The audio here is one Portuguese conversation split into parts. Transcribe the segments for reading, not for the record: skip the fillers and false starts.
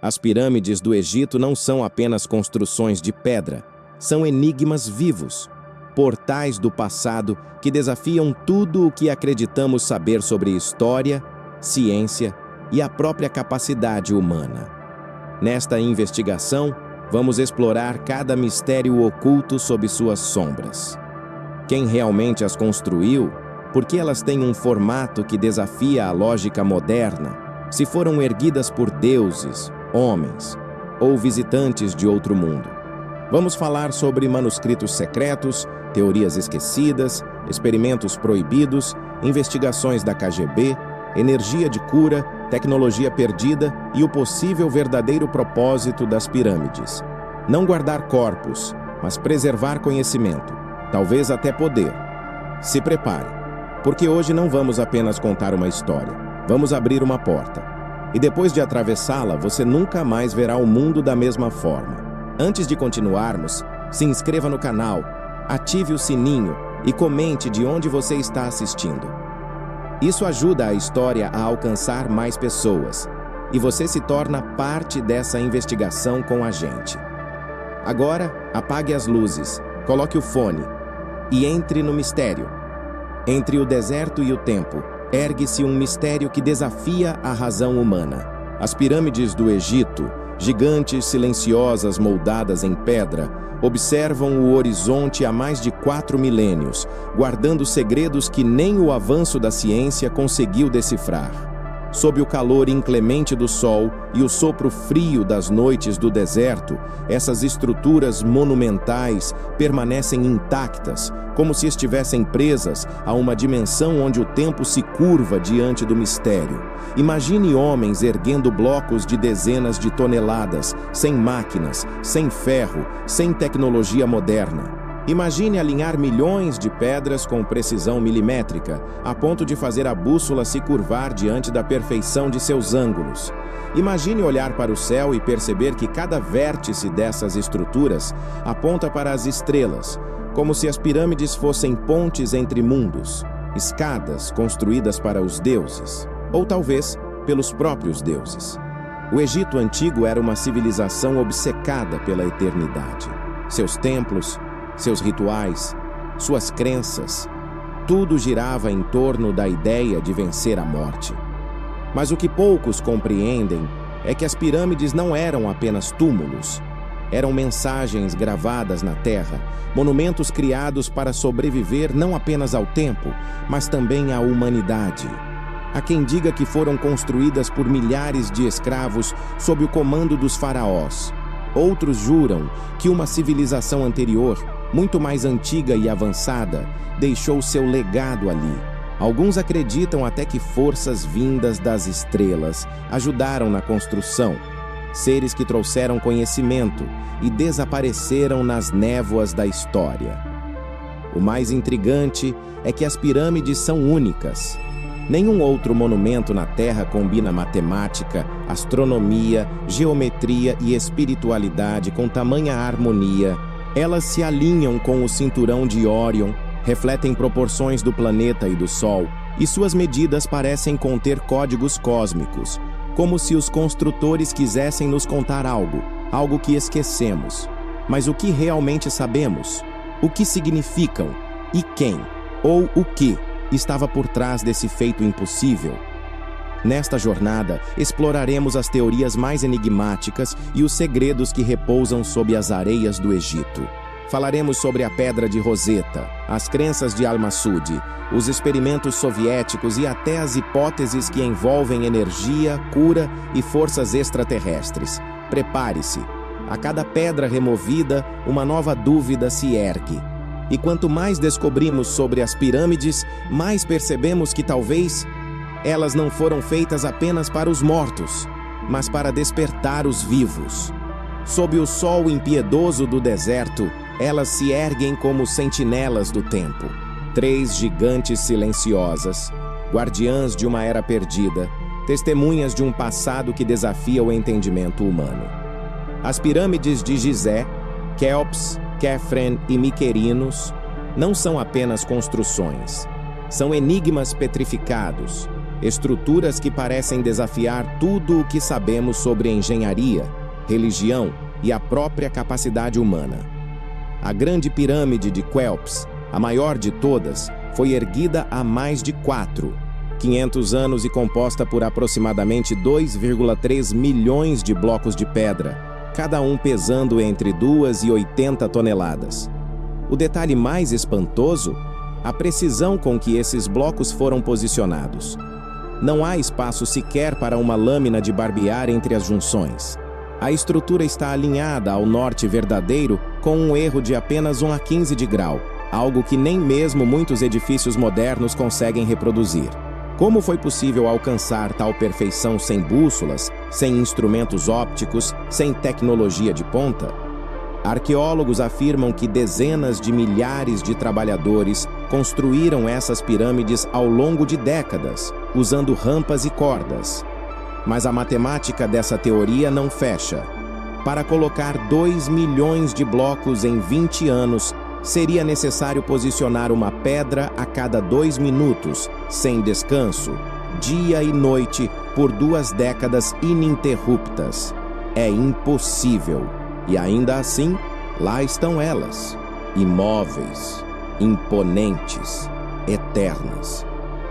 As pirâmides do Egito não são apenas construções de pedra, são enigmas vivos, portais do passado que desafiam tudo o que acreditamos saber sobre história, ciência e a própria capacidade humana. Nesta investigação, vamos explorar cada mistério oculto sob suas sombras. Quem realmente as construiu? Por que elas têm um formato que desafia a lógica moderna? Se foram erguidas por deuses, homens ou visitantes de outro mundo. Vamos falar sobre manuscritos secretos, teorias esquecidas, experimentos proibidos, investigações da KGB, energia de cura, tecnologia perdida e o possível verdadeiro propósito das pirâmides. Não guardar corpos, mas preservar conhecimento, talvez até poder. Se prepare, porque hoje não vamos apenas contar uma história, vamos abrir uma porta. E depois de atravessá-la, você nunca mais verá o mundo da mesma forma. Antes de continuarmos, se inscreva no canal, ative o sininho e comente de onde você está assistindo. Isso ajuda a história a alcançar mais pessoas, e você se torna parte dessa investigação com a gente. Agora, apague as luzes, coloque o fone e entre no mistério. Entre o deserto e o tempo, ergue-se um mistério que desafia a razão humana. As pirâmides do Egito, gigantes silenciosas moldadas em pedra, observam o horizonte há mais de 4 milênios, guardando segredos que nem o avanço da ciência conseguiu decifrar. Sob o calor inclemente do sol e o sopro frio das noites do deserto, essas estruturas monumentais permanecem intactas, como se estivessem presas a uma dimensão onde o tempo se curva diante do mistério. Imagine homens erguendo blocos de dezenas de toneladas, sem máquinas, sem ferro, sem tecnologia moderna. Imagine alinhar milhões de pedras com precisão milimétrica, a ponto de fazer a bússola se curvar diante da perfeição de seus ângulos. Imagine olhar para o céu e perceber que cada vértice dessas estruturas aponta para as estrelas, como se as pirâmides fossem pontes entre mundos, escadas construídas para os deuses, ou talvez pelos próprios deuses. O Egito Antigo era uma civilização obcecada pela eternidade. Seus templos, seus rituais, suas crenças, tudo girava em torno da ideia de vencer a morte. Mas o que poucos compreendem é que as pirâmides não eram apenas túmulos. Eram mensagens gravadas na terra, monumentos criados para sobreviver não apenas ao tempo, mas também à humanidade. Há quem diga que foram construídas por milhares de escravos sob o comando dos faraós. Outros juram que uma civilização anterior, muito mais antiga e avançada, deixou seu legado ali. Alguns acreditam até que forças vindas das estrelas ajudaram na construção, seres que trouxeram conhecimento e desapareceram nas névoas da história. O mais intrigante é que as pirâmides são únicas. Nenhum outro monumento na Terra combina matemática, astronomia, geometria e espiritualidade com tamanha harmonia. Elas se alinham com o cinturão de Órion, refletem proporções do planeta e do Sol, e suas medidas parecem conter códigos cósmicos, como se os construtores quisessem nos contar algo que esquecemos. Mas o que realmente sabemos? O que significam? E quem, ou o que, estava por trás desse feito impossível? Nesta jornada, exploraremos as teorias mais enigmáticas e os segredos que repousam sob as areias do Egito. Falaremos sobre a Pedra de Roseta, as crenças de Al-Masudi, os experimentos soviéticos e até as hipóteses que envolvem energia, cura e forças extraterrestres. Prepare-se. A cada pedra removida, uma nova dúvida se ergue. E quanto mais descobrimos sobre as pirâmides, mais percebemos que talvez elas não foram feitas apenas para os mortos, mas para despertar os vivos. Sob o sol impiedoso do deserto, elas se erguem como sentinelas do tempo. 3 gigantes silenciosas, guardiãs de uma era perdida, testemunhas de um passado que desafia o entendimento humano. As pirâmides de Gizé, Quéops, Quefren e Miquerinos não são apenas construções. São enigmas petrificados, estruturas que parecem desafiar tudo o que sabemos sobre engenharia, religião e a própria capacidade humana. A Grande Pirâmide de Quéops, a maior de todas, foi erguida há mais de 500 anos e composta por aproximadamente 2,3 milhões de blocos de pedra, cada um pesando entre 2 e 80 toneladas. O detalhe mais espantoso? A precisão com que esses blocos foram posicionados. Não há espaço sequer para uma lâmina de barbear entre as junções. A estrutura está alinhada ao norte verdadeiro com um erro de apenas 1/15 de grau, algo que nem mesmo muitos edifícios modernos conseguem reproduzir. Como foi possível alcançar tal perfeição sem bússolas, sem instrumentos ópticos, sem tecnologia de ponta? Arqueólogos afirmam que dezenas de milhares de trabalhadores construíram essas pirâmides ao longo de décadas, usando rampas e cordas. Mas a matemática dessa teoria não fecha. Para colocar 2 milhões de blocos em 20 anos, seria necessário posicionar uma pedra a cada 2 minutos, sem descanso, dia e noite, por 2 décadas ininterruptas. É impossível. E ainda assim, lá estão elas, imóveis, imponentes, eternas.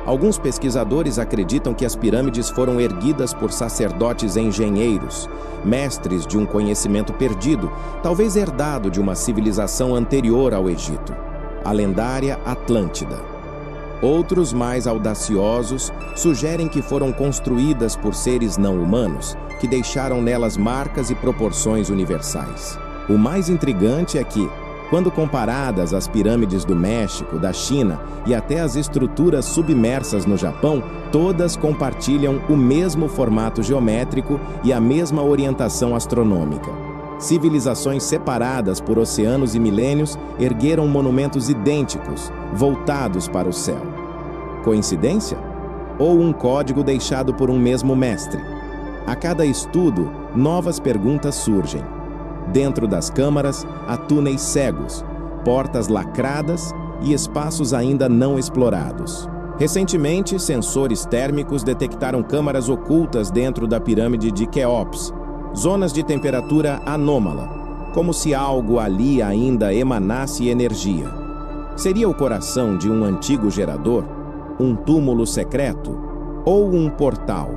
Alguns pesquisadores acreditam que as pirâmides foram erguidas por sacerdotes engenheiros, mestres de um conhecimento perdido, talvez herdado de uma civilização anterior ao Egito, a lendária Atlântida. Outros, mais audaciosos, sugerem que foram construídas por seres não humanos, que deixaram nelas marcas e proporções universais. O mais intrigante é que, quando comparadas às pirâmides do México, da China e até as estruturas submersas no Japão, todas compartilham o mesmo formato geométrico e a mesma orientação astronômica. Civilizações separadas por oceanos e milênios ergueram monumentos idênticos, voltados para o céu. Coincidência? Ou um código deixado por um mesmo mestre? A cada estudo, novas perguntas surgem. Dentro das câmaras, há túneis cegos, portas lacradas e espaços ainda não explorados. Recentemente, sensores térmicos detectaram câmaras ocultas dentro da pirâmide de Quéops, zonas de temperatura anômala, como se algo ali ainda emanasse energia. Seria o coração de um antigo gerador, um túmulo secreto ou um portal?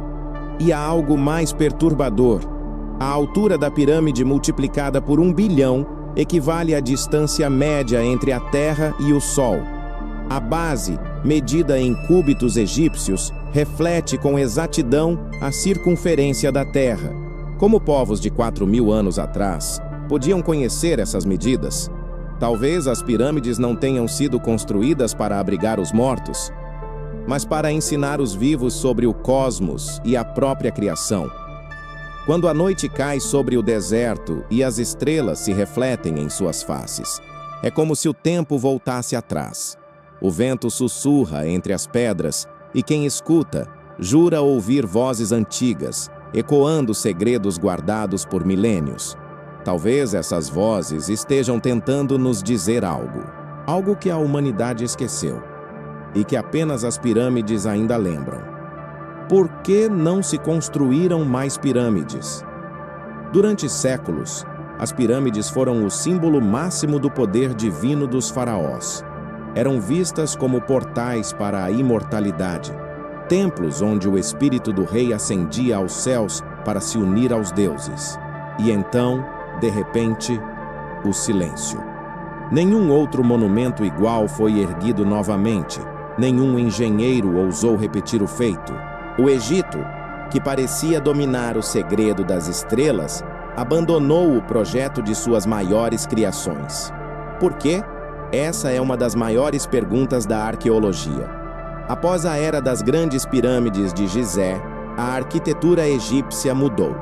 E há algo mais perturbador. A altura da pirâmide multiplicada por 1 bilhão equivale à distância média entre a Terra e o Sol. A base, medida em cúbitos egípcios, reflete com exatidão a circunferência da Terra. Como povos de 4.000 anos atrás podiam conhecer essas medidas? Talvez as pirâmides não tenham sido construídas para abrigar os mortos, mas para ensinar os vivos sobre o cosmos e a própria criação. Quando a noite cai sobre o deserto e as estrelas se refletem em suas faces, é como se o tempo voltasse atrás. O vento sussurra entre as pedras e quem escuta jura ouvir vozes antigas, ecoando segredos guardados por milênios. Talvez essas vozes estejam tentando nos dizer algo que a humanidade esqueceu e que apenas as pirâmides ainda lembram. Por que não se construíram mais pirâmides? Durante séculos, as pirâmides foram o símbolo máximo do poder divino dos faraós. Eram vistas como portais para a imortalidade, templos onde o espírito do rei ascendia aos céus para se unir aos deuses. E então, de repente, o silêncio. Nenhum outro monumento igual foi erguido novamente. Nenhum engenheiro ousou repetir o feito. O Egito, que parecia dominar o segredo das estrelas, abandonou o projeto de suas maiores criações. Por quê? Essa é uma das maiores perguntas da arqueologia. Após a era das grandes pirâmides de Gizé, a arquitetura egípcia mudou.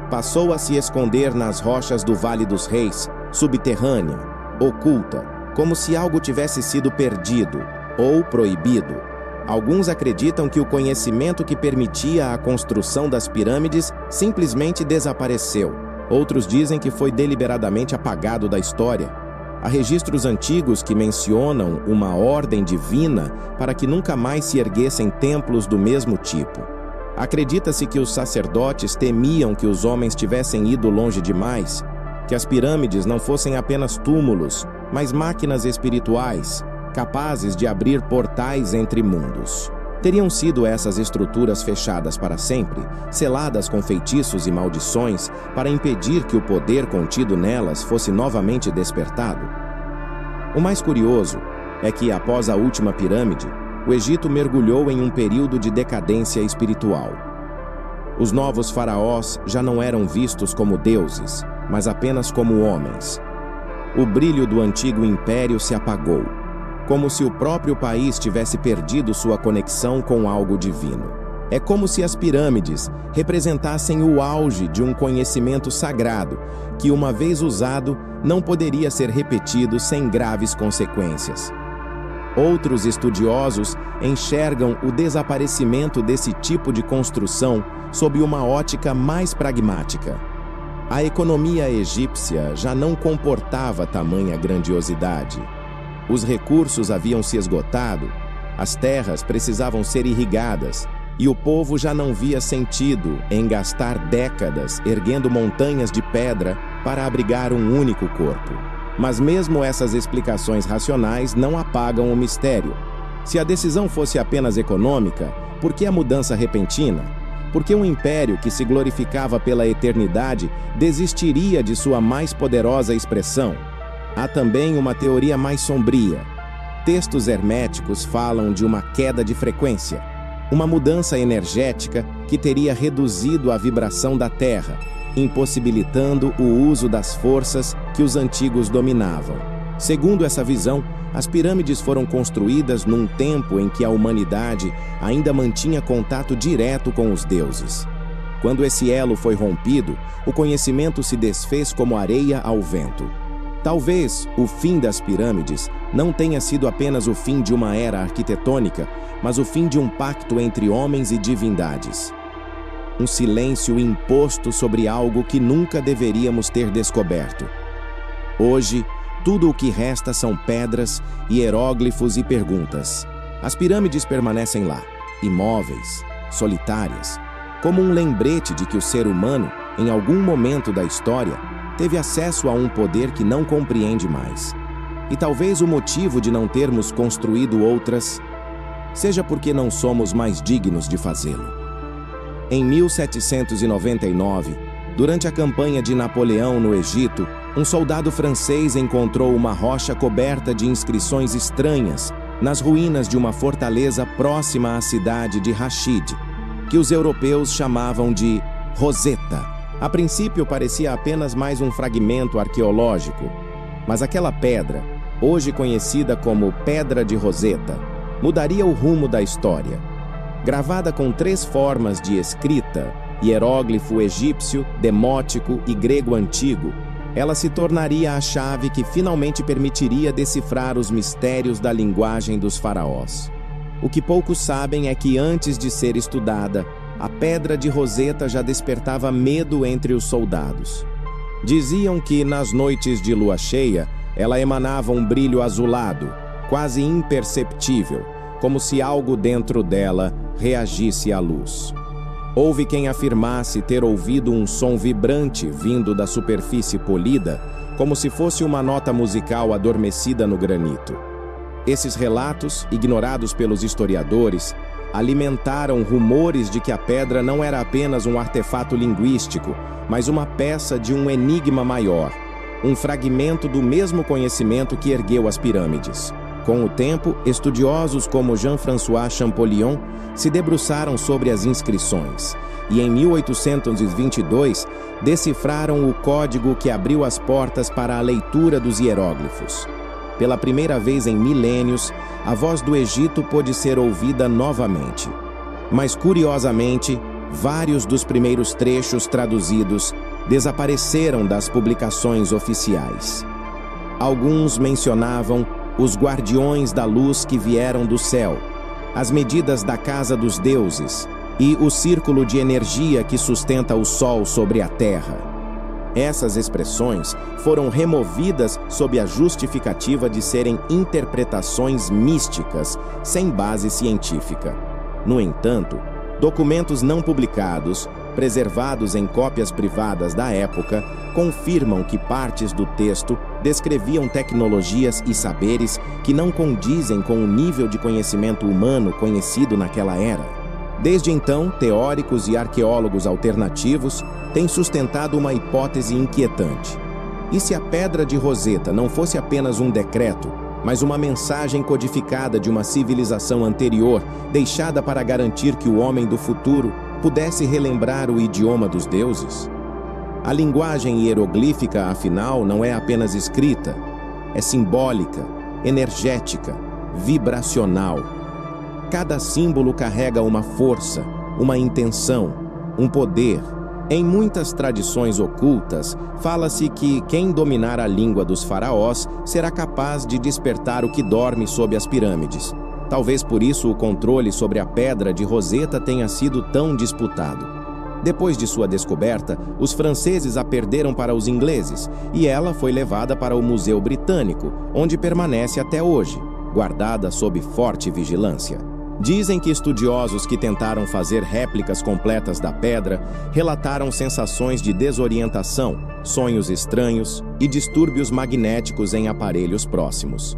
Passou a se esconder nas rochas do Vale dos Reis, subterrânea, oculta, como se algo tivesse sido perdido ou proibido. Alguns acreditam que o conhecimento que permitia a construção das pirâmides simplesmente desapareceu. Outros dizem que foi deliberadamente apagado da história. Há registros antigos que mencionam uma ordem divina para que nunca mais se erguessem templos do mesmo tipo. Acredita-se que os sacerdotes temiam que os homens tivessem ido longe demais, que as pirâmides não fossem apenas túmulos, mas máquinas espirituais, capazes de abrir portais entre mundos. Teriam sido essas estruturas fechadas para sempre, seladas com feitiços e maldições, para impedir que o poder contido nelas fosse novamente despertado? O mais curioso é que, após a última pirâmide, o Egito mergulhou em um período de decadência espiritual. Os novos faraós já não eram vistos como deuses, mas apenas como homens. O brilho do antigo império se apagou, como se o próprio país tivesse perdido sua conexão com algo divino. É como se as pirâmides representassem o auge de um conhecimento sagrado que, uma vez usado, não poderia ser repetido sem graves consequências. Outros estudiosos enxergam o desaparecimento desse tipo de construção sob uma ótica mais pragmática. A economia egípcia já não comportava tamanha grandiosidade. Os recursos haviam se esgotado, as terras precisavam ser irrigadas, e o povo já não via sentido em gastar décadas erguendo montanhas de pedra para abrigar um único corpo. Mas mesmo essas explicações racionais não apagam o mistério. Se a decisão fosse apenas econômica, por que a mudança repentina? Por que um império que se glorificava pela eternidade desistiria de sua mais poderosa expressão? Há também uma teoria mais sombria. Textos herméticos falam de uma queda de frequência, uma mudança energética que teria reduzido a vibração da Terra, impossibilitando o uso das forças que os antigos dominavam. Segundo essa visão, as pirâmides foram construídas num tempo em que a humanidade ainda mantinha contato direto com os deuses. Quando esse elo foi rompido, o conhecimento se desfez como areia ao vento. Talvez o fim das pirâmides não tenha sido apenas o fim de uma era arquitetônica, mas o fim de um pacto entre homens e divindades. Um silêncio imposto sobre algo que nunca deveríamos ter descoberto. Hoje, tudo o que resta são pedras, hieróglifos e perguntas. As pirâmides permanecem lá, imóveis, solitárias, como um lembrete de que o ser humano, em algum momento da história, teve acesso a um poder que não compreende mais. E talvez o motivo de não termos construído outras seja porque não somos mais dignos de fazê-lo. Em 1799, durante a campanha de Napoleão no Egito, um soldado francês encontrou uma rocha coberta de inscrições estranhas nas ruínas de uma fortaleza próxima à cidade de Rashid, que os europeus chamavam de Roseta. A princípio parecia apenas mais um fragmento arqueológico, mas aquela pedra, hoje conhecida como Pedra de Roseta, mudaria o rumo da história. Gravada com 3 formas de escrita, hieróglifo egípcio, demótico e grego antigo, ela se tornaria a chave que finalmente permitiria decifrar os mistérios da linguagem dos faraós. O que poucos sabem é que, antes de ser estudada, a Pedra de Roseta já despertava medo entre os soldados. Diziam que, nas noites de lua cheia, ela emanava um brilho azulado, quase imperceptível, como se algo dentro dela reagisse à luz. Houve quem afirmasse ter ouvido um som vibrante vindo da superfície polida, como se fosse uma nota musical adormecida no granito. Esses relatos, ignorados pelos historiadores, alimentaram rumores de que a pedra não era apenas um artefato linguístico, mas uma peça de um enigma maior, um fragmento do mesmo conhecimento que ergueu as pirâmides. Com o tempo, estudiosos como Jean-François Champollion se debruçaram sobre as inscrições e, em 1822, decifraram o código que abriu as portas para a leitura dos hieróglifos. Pela primeira vez em milênios, a voz do Egito pôde ser ouvida novamente. Mas, curiosamente, vários dos primeiros trechos traduzidos desapareceram das publicações oficiais. Alguns mencionavam os guardiões da luz que vieram do céu, as medidas da casa dos deuses e o círculo de energia que sustenta o sol sobre a terra. Essas expressões foram removidas sob a justificativa de serem interpretações místicas, sem base científica. No entanto, documentos não publicados, preservados em cópias privadas da época, confirmam que partes do texto descreviam tecnologias e saberes que não condizem com o nível de conhecimento humano conhecido naquela era. Desde então, teóricos e arqueólogos alternativos têm sustentado uma hipótese inquietante. E se a Pedra de Roseta não fosse apenas um decreto, mas uma mensagem codificada de uma civilização anterior, deixada para garantir que o homem do futuro pudesse relembrar o idioma dos deuses? A linguagem hieroglífica, afinal, não é apenas escrita, é simbólica, energética, vibracional. Cada símbolo carrega uma força, uma intenção, um poder. Em muitas tradições ocultas, fala-se que quem dominar a língua dos faraós será capaz de despertar o que dorme sob as pirâmides. Talvez por isso o controle sobre a Pedra de Roseta tenha sido tão disputado. Depois de sua descoberta, os franceses a perderam para os ingleses e ela foi levada para o Museu Britânico, onde permanece até hoje, guardada sob forte vigilância. Dizem que estudiosos que tentaram fazer réplicas completas da pedra relataram sensações de desorientação, sonhos estranhos e distúrbios magnéticos em aparelhos próximos.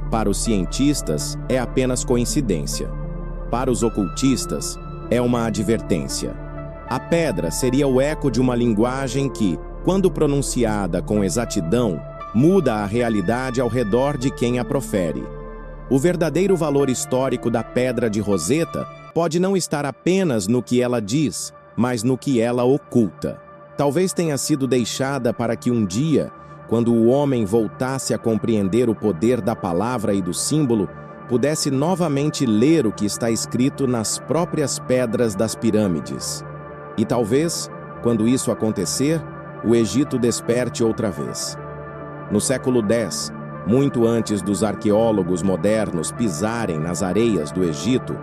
Para os cientistas, é apenas coincidência. Para os ocultistas, é uma advertência. A pedra seria o eco de uma linguagem que, quando pronunciada com exatidão, muda a realidade ao redor de quem a profere. O verdadeiro valor histórico da Pedra de Roseta pode não estar apenas no que ela diz, mas no que ela oculta. Talvez tenha sido deixada para que um dia, quando o homem voltasse a compreender o poder da palavra e do símbolo, pudesse novamente ler o que está escrito nas próprias pedras das pirâmides. E talvez, quando isso acontecer, o Egito desperte outra vez. No século X, muito antes dos arqueólogos modernos pisarem nas areias do Egito,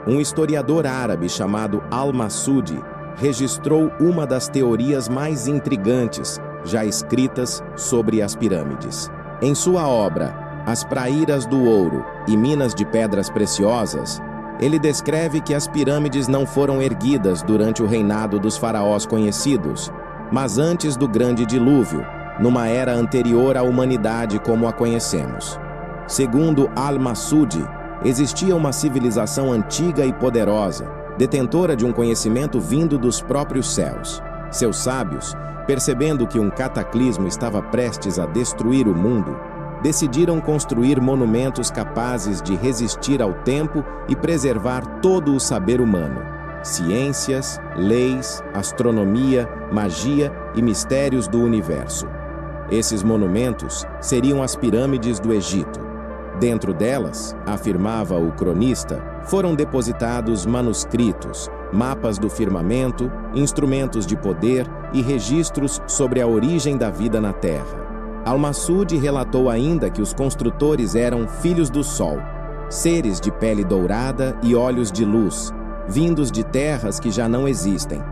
um historiador árabe chamado Al-Masudi registrou uma das teorias mais intrigantes já escritas sobre as pirâmides. Em sua obra, As Praíras do Ouro e Minas de Pedras Preciosas, ele descreve que as pirâmides não foram erguidas durante o reinado dos faraós conhecidos, mas antes do Grande Dilúvio, numa era anterior à humanidade como a conhecemos. Segundo Al-Masudi, existia uma civilização antiga e poderosa, detentora de um conhecimento vindo dos próprios céus. Seus sábios, percebendo que um cataclismo estava prestes a destruir o mundo, decidiram construir monumentos capazes de resistir ao tempo e preservar todo o saber humano: ciências, leis, astronomia, magia e mistérios do universo. Esses monumentos seriam as pirâmides do Egito. Dentro delas, afirmava o cronista, foram depositados manuscritos, mapas do firmamento, instrumentos de poder e registros sobre a origem da vida na Terra. Al-Masudi relatou ainda que os construtores eram filhos do Sol, seres de pele dourada e olhos de luz, vindos de terras que já não existem.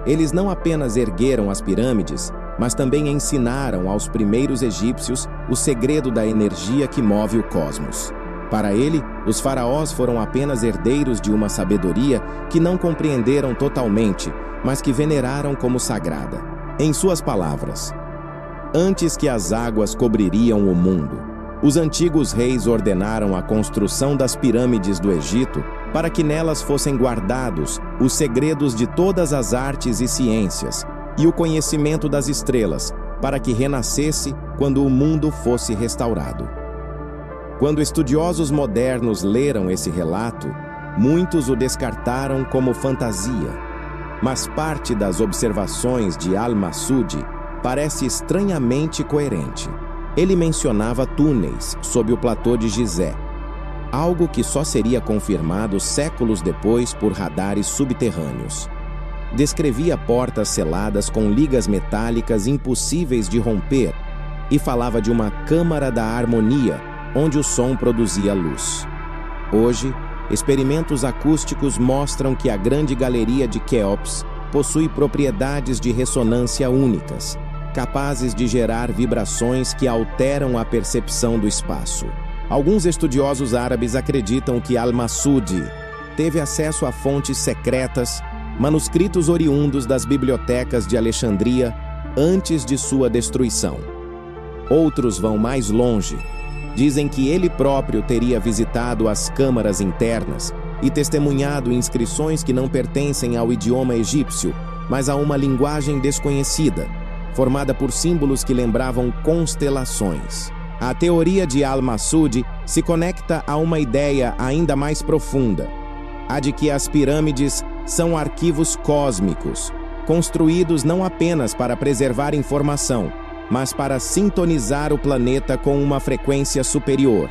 Eles não apenas ergueram as pirâmides, mas também ensinaram aos primeiros egípcios o segredo da energia que move o cosmos. Para ele, os faraós foram apenas herdeiros de uma sabedoria que não compreenderam totalmente, mas que veneraram como sagrada. Em suas palavras: antes que as águas cobririam o mundo, os antigos reis ordenaram a construção das pirâmides do Egito para que nelas fossem guardados os segredos de todas as artes e ciências e o conhecimento das estrelas, para que renascesse quando o mundo fosse restaurado. Quando estudiosos modernos leram esse relato, muitos o descartaram como fantasia. Mas parte das observações de Al-Masudi parece estranhamente coerente. Ele mencionava túneis sob o platô de Gizé, algo que só seria confirmado séculos depois por radares subterrâneos. Descrevia portas seladas com ligas metálicas impossíveis de romper e falava de uma câmara da harmonia, onde o som produzia luz. Hoje, experimentos acústicos mostram que a grande galeria de Quéops possui propriedades de ressonância únicas, capazes de gerar vibrações que alteram a percepção do espaço. Alguns estudiosos árabes acreditam que Al-Masudi teve acesso a fontes secretas, manuscritos oriundos das bibliotecas de Alexandria antes de sua destruição. Outros vão mais longe. Dizem que ele próprio teria visitado as câmaras internas e testemunhado inscrições que não pertencem ao idioma egípcio, mas a uma linguagem desconhecida, formada por símbolos que lembravam constelações. A teoria de Al-Masudi se conecta a uma ideia ainda mais profunda, a de que as pirâmides são arquivos cósmicos, construídos não apenas para preservar informação, mas para sintonizar o planeta com uma frequência superior.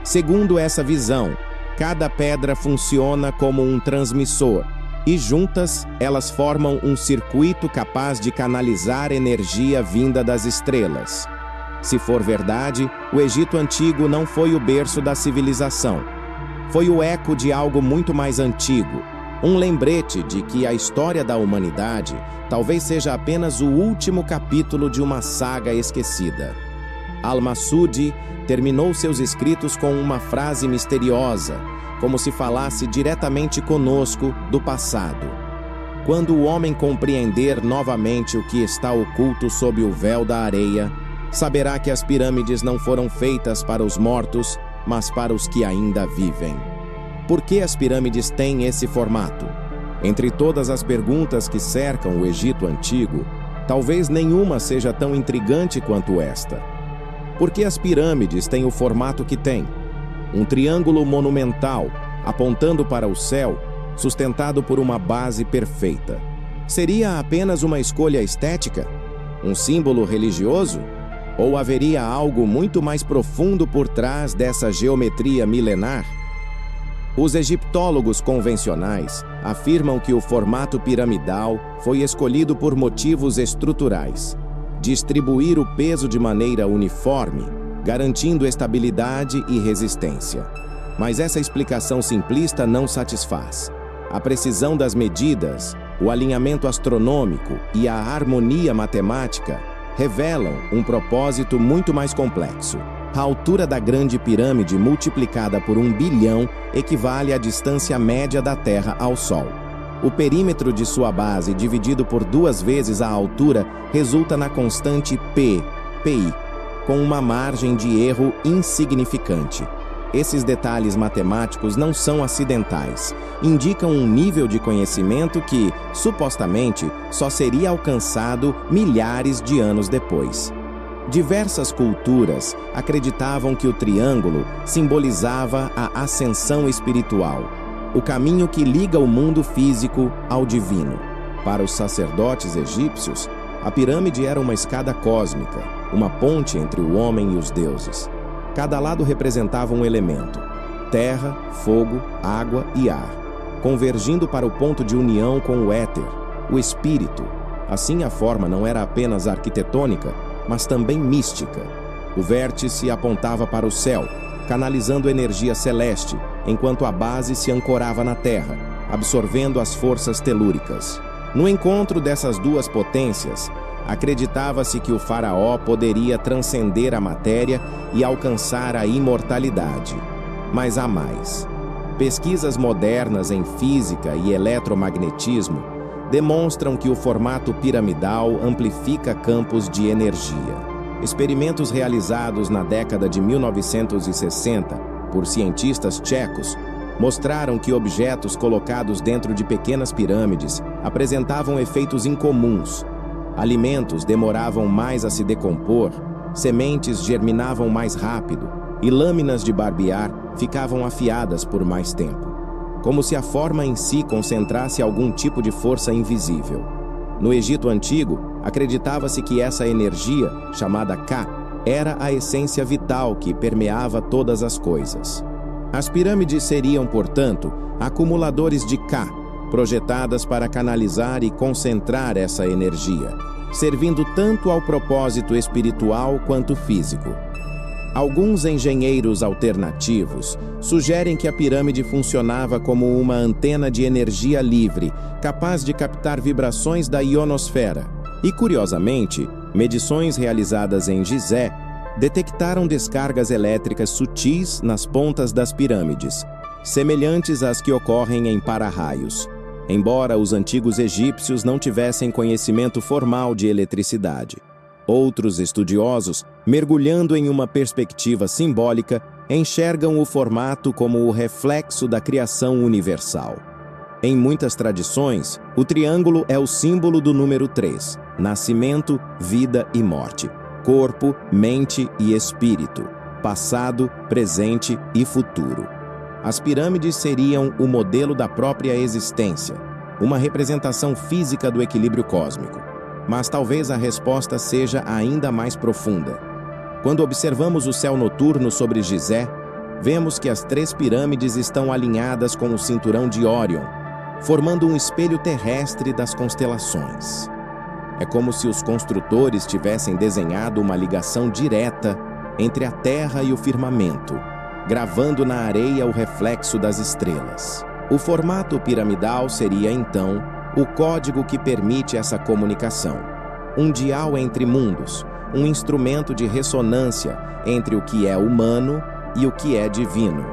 Segundo essa visão, cada pedra funciona como um transmissor, e juntas elas formam um circuito capaz de canalizar energia vinda das estrelas. Se for verdade, o Egito Antigo não foi o berço da civilização. Foi o eco de algo muito mais antigo, um lembrete de que a história da humanidade talvez seja apenas o último capítulo de uma saga esquecida. Al-Masudi terminou seus escritos com uma frase misteriosa, como se falasse diretamente conosco do passado. Quando o homem compreender novamente o que está oculto sob o véu da areia, saberá que as pirâmides não foram feitas para os mortos, mas para os que ainda vivem. Por que as pirâmides têm esse formato? Entre todas as perguntas que cercam o Egito Antigo, talvez nenhuma seja tão intrigante quanto esta. Por que as pirâmides têm o formato que têm? Um triângulo monumental, apontando para o céu, sustentado por uma base perfeita. Seria apenas uma escolha estética? Um símbolo religioso? Ou haveria algo muito mais profundo por trás dessa geometria milenar? Os egiptólogos convencionais afirmam que o formato piramidal foi escolhido por motivos estruturais. Distribuir o peso de maneira uniforme, garantindo estabilidade e resistência. Mas essa explicação simplista não satisfaz. A precisão das medidas, o alinhamento astronômico e a harmonia matemática revelam um propósito muito mais complexo. A altura da Grande Pirâmide multiplicada por 1 bilhão equivale à distância média da Terra ao Sol. O perímetro de sua base dividido por 2 vezes a altura resulta na constante P, PI, com uma margem de erro insignificante. Esses detalhes matemáticos não são acidentais, indicam um nível de conhecimento que, supostamente, só seria alcançado milhares de anos depois. Diversas culturas acreditavam que o triângulo simbolizava a ascensão espiritual, o caminho que liga o mundo físico ao divino. Para os sacerdotes egípcios, a pirâmide era uma escada cósmica, uma ponte entre o homem e os deuses. Cada lado representava um elemento: terra, fogo, água e ar, convergindo para o ponto de união com o éter, o espírito. Assim, a forma não era apenas arquitetônica, mas também mística. O vértice apontava para o céu, canalizando energia celeste, enquanto a base se ancorava na terra, absorvendo as forças telúricas. No encontro dessas duas potências, acreditava-se que o faraó poderia transcender a matéria e alcançar a imortalidade. Mas há mais. Pesquisas modernas em física e eletromagnetismo demonstram que o formato piramidal amplifica campos de energia. Experimentos realizados na década de 1960 por cientistas tchecos mostraram que objetos colocados dentro de pequenas pirâmides apresentavam efeitos incomuns. Alimentos demoravam mais a se decompor, sementes germinavam mais rápido e lâminas de barbear ficavam afiadas por mais tempo, como se a forma em si concentrasse algum tipo de força invisível. No Egito Antigo, acreditava-se que essa energia, chamada Ka, era a essência vital que permeava todas as coisas. As pirâmides seriam, portanto, acumuladores de Ka, projetadas para canalizar e concentrar essa energia, servindo tanto ao propósito espiritual quanto físico. Alguns engenheiros alternativos sugerem que a pirâmide funcionava como uma antena de energia livre, capaz de captar vibrações da ionosfera. E, curiosamente, Medições realizadas em Gizé detectaram descargas elétricas sutis nas pontas das pirâmides, semelhantes às que ocorrem em para-raios, embora os antigos egípcios não tivessem conhecimento formal de eletricidade. Outros estudiosos, mergulhando em uma perspectiva simbólica, enxergam o formato como o reflexo da criação universal. Em muitas tradições, o triângulo é o símbolo do número 3, nascimento, vida e morte, corpo, mente e espírito, passado, presente e futuro. As pirâmides seriam o modelo da própria existência, uma representação física do equilíbrio cósmico. Mas talvez a resposta seja ainda mais profunda. Quando observamos o céu noturno sobre Gizé, vemos que as 3 pirâmides estão alinhadas com o cinturão de Órion, formando um espelho terrestre das constelações. É como se os construtores tivessem desenhado uma ligação direta entre a Terra e o firmamento, gravando na areia o reflexo das estrelas. O formato piramidal seria, então, o código que permite essa comunicação. Um dial entre mundos, um instrumento de ressonância entre o que é humano e o que é divino.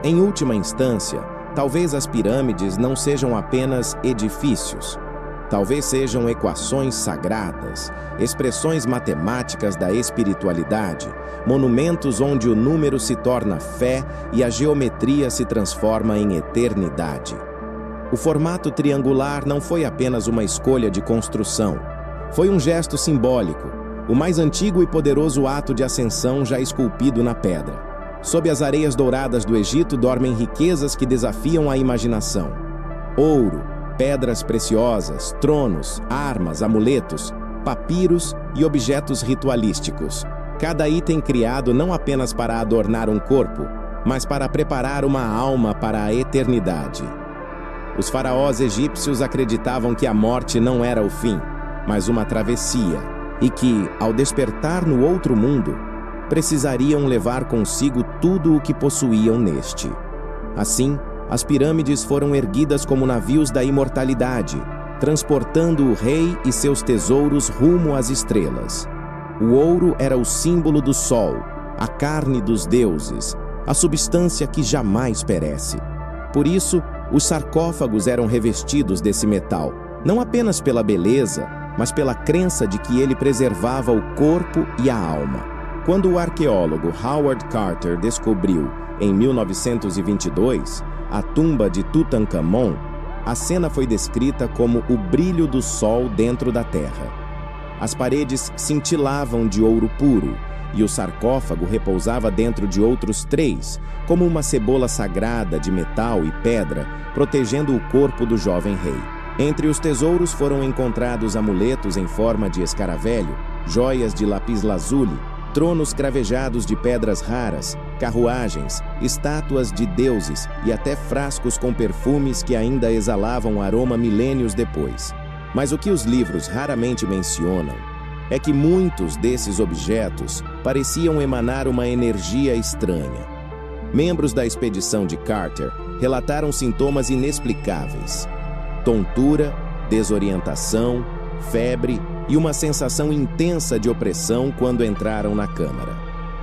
Em última instância, talvez as pirâmides não sejam apenas edifícios. Talvez sejam equações sagradas, expressões matemáticas da espiritualidade, monumentos onde o número se torna fé e a geometria se transforma em eternidade. O formato triangular não foi apenas uma escolha de construção. Foi um gesto simbólico, o mais antigo e poderoso ato de ascensão já esculpido na pedra. Sob as areias douradas do Egito dormem riquezas que desafiam a imaginação. Ouro, pedras preciosas, tronos, armas, amuletos, papiros e objetos ritualísticos. Cada item criado não apenas para adornar um corpo, mas para preparar uma alma para a eternidade. Os faraós egípcios acreditavam que a morte não era o fim, mas uma travessia, e que, ao despertar no outro mundo, precisariam levar consigo tudo o que possuíam neste. Assim, as pirâmides foram erguidas como navios da imortalidade, transportando o rei e seus tesouros rumo às estrelas. O ouro era o símbolo do sol, a carne dos deuses, a substância que jamais perece. Por isso, os sarcófagos eram revestidos desse metal, não apenas pela beleza, mas pela crença de que ele preservava o corpo e a alma. Quando o arqueólogo Howard Carter descobriu, em 1922, a tumba de Tutankhamon, a cena foi descrita como o brilho do sol dentro da terra. As paredes cintilavam de ouro puro, e o sarcófago repousava dentro de outros 3, como uma cebola sagrada de metal e pedra, protegendo o corpo do jovem rei. Entre os tesouros foram encontrados amuletos em forma de escaravelho, joias de lapislazuli, tronos cravejados de pedras raras, carruagens, estátuas de deuses e até frascos com perfumes que ainda exalavam aroma milênios depois. Mas o que os livros raramente mencionam é que muitos desses objetos pareciam emanar uma energia estranha. Membros da expedição de Carter relataram sintomas inexplicáveis: tontura, desorientação, febre e uma sensação intensa de opressão quando entraram na câmara.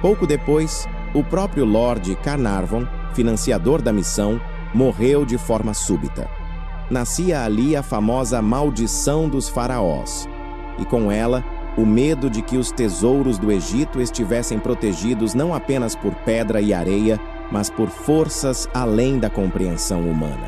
Pouco depois, o próprio Lord Carnarvon, financiador da missão, morreu de forma súbita. Nascia ali a famosa maldição dos faraós, e com ela, o medo de que os tesouros do Egito estivessem protegidos não apenas por pedra e areia, mas por forças além da compreensão humana.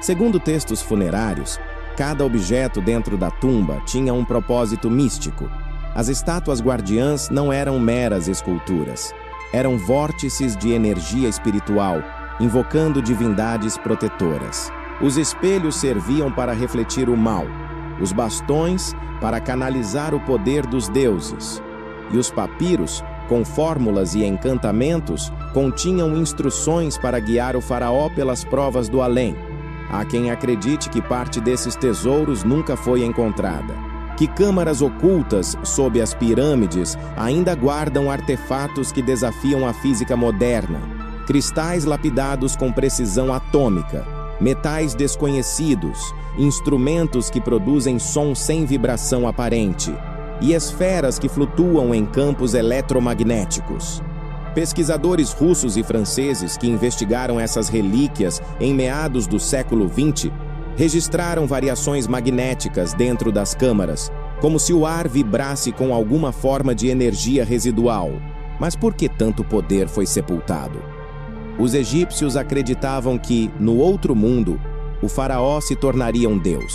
Segundo textos funerários, cada objeto dentro da tumba tinha um propósito místico. As estátuas guardiãs não eram meras esculturas. Eram vórtices de energia espiritual, invocando divindades protetoras. Os espelhos serviam para refletir o mal, os bastões para canalizar o poder dos deuses, e os papiros, com fórmulas e encantamentos, continham instruções para guiar o faraó pelas provas do além. Há quem acredite que parte desses tesouros nunca foi encontrada, que câmaras ocultas sob as pirâmides ainda guardam artefatos que desafiam a física moderna, cristais lapidados com precisão atômica, metais desconhecidos, instrumentos que produzem som sem vibração aparente, e esferas que flutuam em campos eletromagnéticos. Pesquisadores russos e franceses que investigaram essas relíquias em meados do século XX registraram variações magnéticas dentro das câmaras, como se o ar vibrasse com alguma forma de energia residual. Mas por que tanto poder foi sepultado? Os egípcios acreditavam que, no outro mundo, o faraó se tornaria um deus.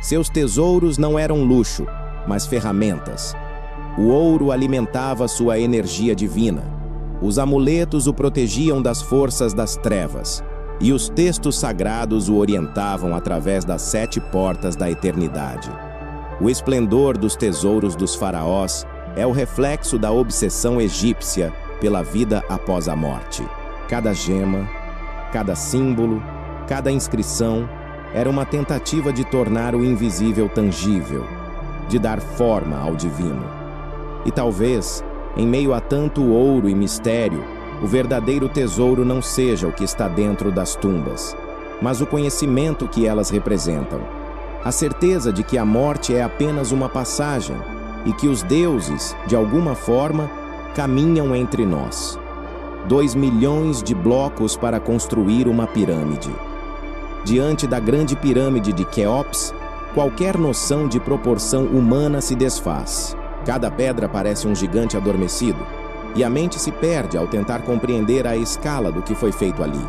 Seus tesouros não eram luxo, mas ferramentas. O ouro alimentava sua energia divina. Os amuletos o protegiam das forças das trevas, e os textos sagrados o orientavam através das 7 portas da eternidade. O esplendor dos tesouros dos faraós é o reflexo da obsessão egípcia pela vida após a morte. Cada gema, cada símbolo, cada inscrição era uma tentativa de tornar o invisível tangível, de dar forma ao divino. E talvez, em meio a tanto ouro e mistério, o verdadeiro tesouro não seja o que está dentro das tumbas, mas o conhecimento que elas representam. A certeza de que a morte é apenas uma passagem e que os deuses, de alguma forma, caminham entre nós. 2 milhões de blocos para construir uma pirâmide. Diante da grande pirâmide de Quéops, qualquer noção de proporção humana se desfaz. Cada pedra parece um gigante adormecido, e a mente se perde ao tentar compreender a escala do que foi feito ali.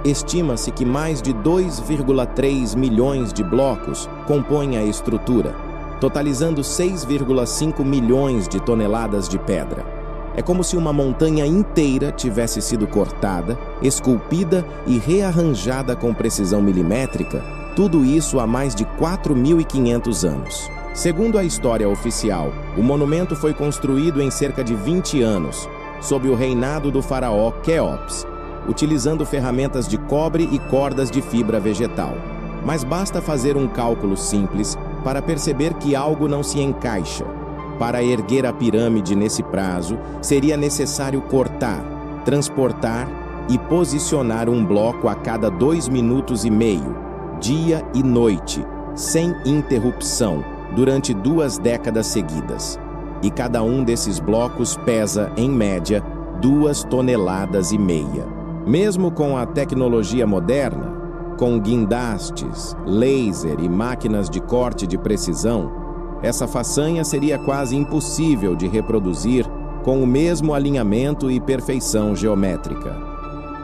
Estima-se que mais de 2,3 milhões de blocos compõem a estrutura, totalizando 6,5 milhões de toneladas de pedra. É como se uma montanha inteira tivesse sido cortada, esculpida e rearranjada com precisão milimétrica, tudo isso há mais de 4.500 anos. Segundo a história oficial, o monumento foi construído em cerca de 20 anos, sob o reinado do faraó Quéops, utilizando ferramentas de cobre e cordas de fibra vegetal. Mas basta fazer um cálculo simples para perceber que algo não se encaixa. Para erguer a pirâmide nesse prazo, seria necessário cortar, transportar e posicionar um bloco a cada 2 minutos e meio, dia e noite, sem interrupção, durante 2 décadas seguidas. E cada um desses blocos pesa, em média, 2,5 toneladas. Mesmo com a tecnologia moderna, com guindastes, laser e máquinas de corte de precisão, essa façanha seria quase impossível de reproduzir com o mesmo alinhamento e perfeição geométrica.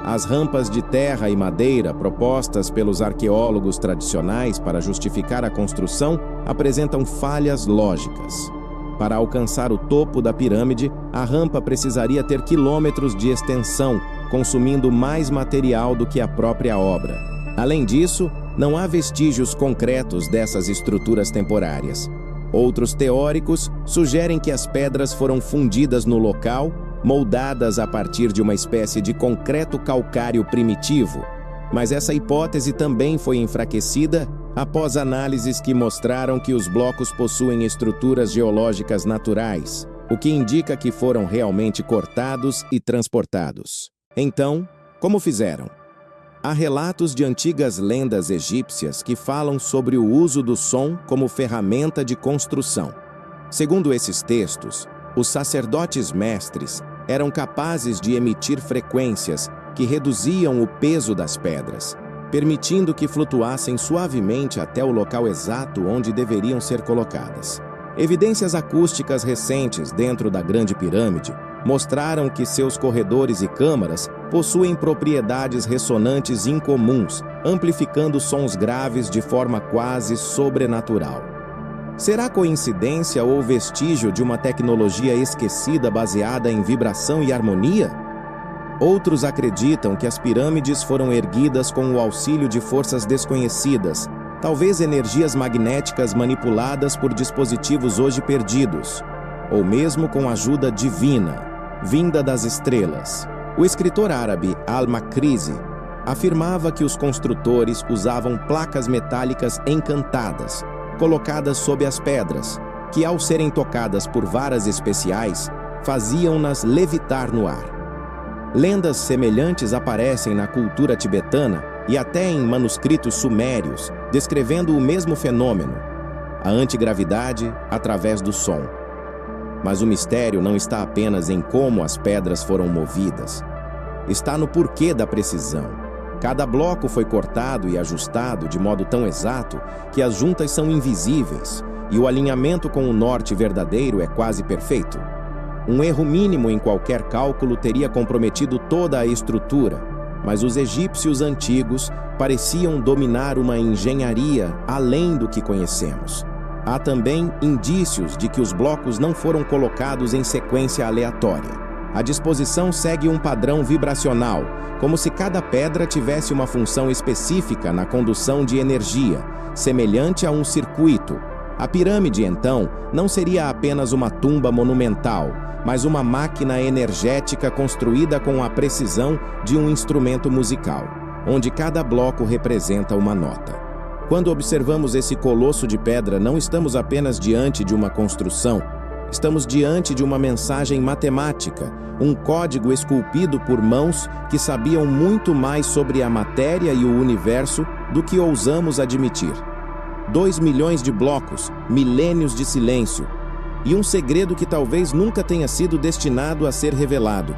As rampas de terra e madeira propostas pelos arqueólogos tradicionais para justificar a construção apresentam falhas lógicas. Para alcançar o topo da pirâmide, a rampa precisaria ter quilômetros de extensão, consumindo mais material do que a própria obra. Além disso, não há vestígios concretos dessas estruturas temporárias. Outros teóricos sugerem que as pedras foram fundidas no local, moldadas a partir de uma espécie de concreto calcário primitivo, mas essa hipótese também foi enfraquecida após análises que mostraram que os blocos possuem estruturas geológicas naturais, o que indica que foram realmente cortados e transportados. Então, como fizeram? Há relatos de antigas lendas egípcias que falam sobre o uso do som como ferramenta de construção. Segundo esses textos, os sacerdotes mestres eram capazes de emitir frequências que reduziam o peso das pedras, permitindo que flutuassem suavemente até o local exato onde deveriam ser colocadas. Evidências acústicas recentes dentro da Grande Pirâmide mostraram que seus corredores e câmaras possuem propriedades ressonantes incomuns, amplificando sons graves de forma quase sobrenatural. Será coincidência ou vestígio de uma tecnologia esquecida baseada em vibração e harmonia? Outros acreditam que as pirâmides foram erguidas com o auxílio de forças desconhecidas, talvez energias magnéticas manipuladas por dispositivos hoje perdidos, ou mesmo com ajuda divina, vinda das estrelas. O escritor árabe Al-Makrizi afirmava que os construtores usavam placas metálicas encantadas, colocadas sob as pedras, que ao serem tocadas por varas especiais, faziam-nas levitar no ar. Lendas semelhantes aparecem na cultura tibetana e até em manuscritos sumérios, descrevendo o mesmo fenômeno, a antigravidade através do som. Mas o mistério não está apenas em como as pedras foram movidas. Está no porquê da precisão. Cada bloco foi cortado e ajustado de modo tão exato que as juntas são invisíveis e o alinhamento com o norte verdadeiro é quase perfeito. Um erro mínimo em qualquer cálculo teria comprometido toda a estrutura, mas os egípcios antigos pareciam dominar uma engenharia além do que conhecemos. Há também indícios de que os blocos não foram colocados em sequência aleatória. A disposição segue um padrão vibracional, como se cada pedra tivesse uma função específica na condução de energia, semelhante a um circuito. A pirâmide, então, não seria apenas uma tumba monumental, mas uma máquina energética construída com a precisão de um instrumento musical, onde cada bloco representa uma nota. Quando observamos esse colosso de pedra, não estamos apenas diante de uma construção, estamos diante de uma mensagem matemática, um código esculpido por mãos que sabiam muito mais sobre a matéria e o universo do que ousamos admitir. 2 milhões de blocos, milênios de silêncio, e um segredo que talvez nunca tenha sido destinado a ser revelado.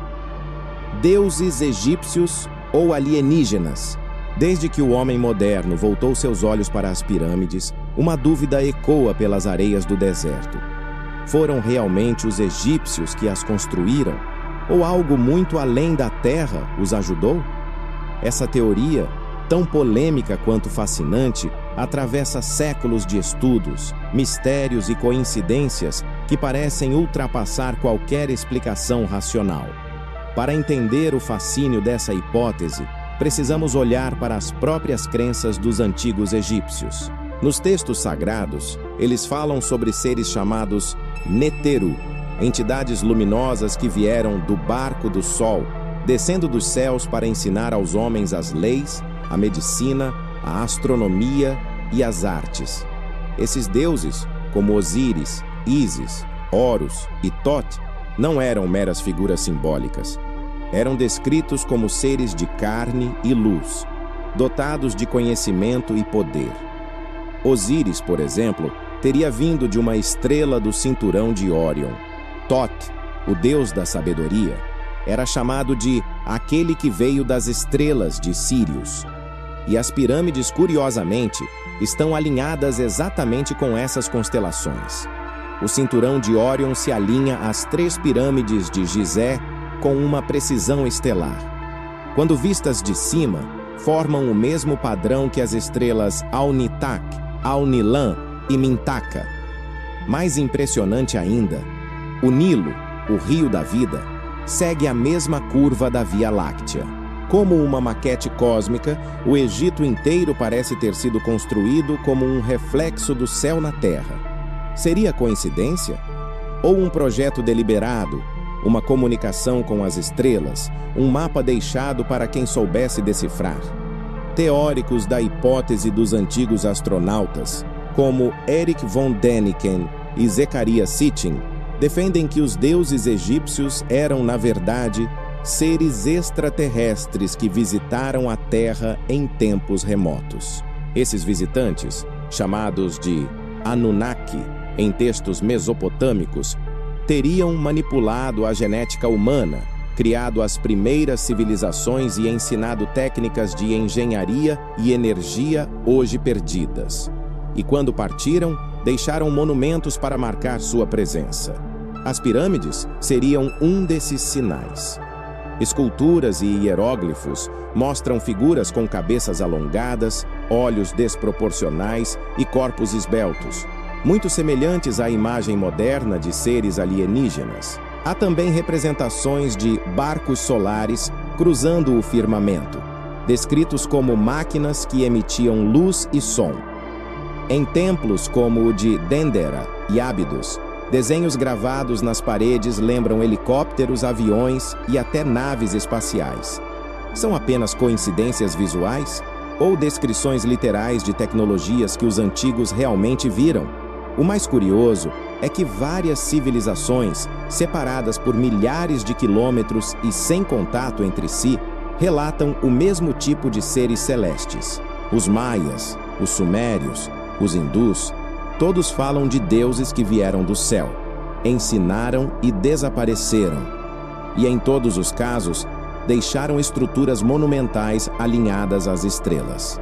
Deuses egípcios ou alienígenas? Desde que o homem moderno voltou seus olhos para as pirâmides, uma dúvida ecoa pelas areias do deserto. Foram realmente os egípcios que as construíram? Ou algo muito além da terra os ajudou? Essa teoria, tão polêmica quanto fascinante, atravessa séculos de estudos, mistérios e coincidências que parecem ultrapassar qualquer explicação racional. Para entender o fascínio dessa hipótese, precisamos olhar para as próprias crenças dos antigos egípcios. Nos textos sagrados, eles falam sobre seres chamados Neteru, entidades luminosas que vieram do barco do sol, descendo dos céus para ensinar aos homens as leis, a medicina, a astronomia e as artes. Esses deuses, como Osíris, Ísis, Horus e Thoth, não eram meras figuras simbólicas. Eram descritos como seres de carne e luz, dotados de conhecimento e poder. Osíris, por exemplo, teria vindo de uma estrela do cinturão de Órion. Thoth, o deus da sabedoria, era chamado de aquele que veio das estrelas de Sírius. E as pirâmides, curiosamente, estão alinhadas exatamente com essas constelações. O cinturão de Órion se alinha às 3 pirâmides de Gizé com uma precisão estelar. Quando vistas de cima, formam o mesmo padrão que as estrelas Alnitak, Alnilam e Mintaka. Mais impressionante ainda, o Nilo, o rio da vida, segue a mesma curva da Via Láctea. Como uma maquete cósmica, o Egito inteiro parece ter sido construído como um reflexo do céu na Terra. Seria coincidência? Ou um projeto deliberado, uma comunicação com as estrelas, um mapa deixado para quem soubesse decifrar? Teóricos da hipótese dos antigos astronautas, como Erich von Däniken e Zecharia Sitchin, defendem que os deuses egípcios eram, na verdade, seres extraterrestres que visitaram a Terra em tempos remotos. Esses visitantes, chamados de Anunnaki em textos mesopotâmicos, teriam manipulado a genética humana, criado as primeiras civilizações e ensinado técnicas de engenharia e energia hoje perdidas. E quando partiram, deixaram monumentos para marcar sua presença. As pirâmides seriam um desses sinais. Esculturas e hieróglifos mostram figuras com cabeças alongadas, olhos desproporcionais e corpos esbeltos, muito semelhantes à imagem moderna de seres alienígenas. Há também representações de barcos solares cruzando o firmamento, descritos como máquinas que emitiam luz e som. Em templos como o de Dendera e Abydos, desenhos gravados nas paredes lembram helicópteros, aviões e até naves espaciais. São apenas coincidências visuais ou descrições literais de tecnologias que os antigos realmente viram? O mais curioso é que várias civilizações, separadas por milhares de quilômetros e sem contato entre si, relatam o mesmo tipo de seres celestes. Os maias, os sumérios, os hindus, todos falam de deuses que vieram do céu. ensinaram e desapareceram. E em todos os casos, deixaram estruturas monumentais alinhadas às estrelas.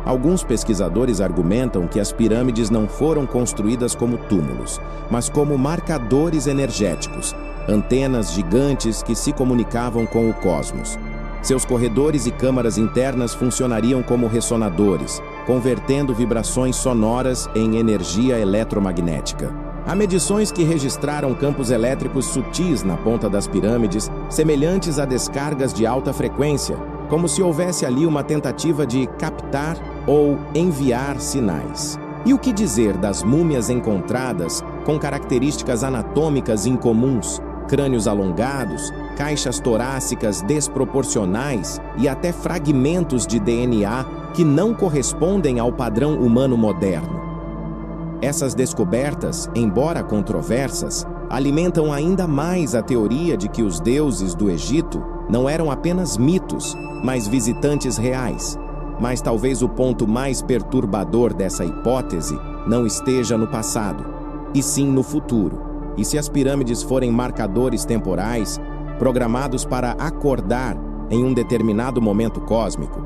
Alguns pesquisadores argumentam que as pirâmides não foram construídas como túmulos, mas como marcadores energéticos, antenas gigantes que se comunicavam com o cosmos. Seus corredores e câmaras internas funcionariam como ressonadores, convertendo vibrações sonoras em energia eletromagnética. Há medições que registraram campos elétricos sutis na ponta das pirâmides, semelhantes a descargas de alta frequência, como se houvesse ali uma tentativa de captar ou enviar sinais. E o que dizer das múmias encontradas com características anatômicas incomuns, crânios alongados, caixas torácicas desproporcionais e até fragmentos de DNA que não correspondem ao padrão humano moderno? Essas descobertas, embora controversas, alimentam ainda mais a teoria de que os deuses do Egito não eram apenas mitos, mas visitantes reais. Mas talvez o ponto mais perturbador dessa hipótese não esteja no passado, e sim no futuro. E se as pirâmides forem marcadores temporais, programados para acordar em um determinado momento cósmico,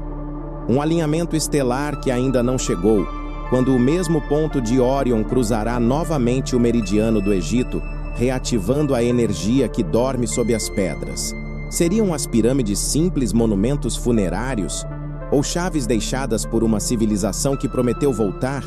um alinhamento estelar que ainda não chegou, quando o mesmo ponto de Órion cruzará novamente o meridiano do Egito, reativando a energia que dorme sob as pedras. Seriam as pirâmides simples monumentos funerários ou chaves deixadas por uma civilização que prometeu voltar?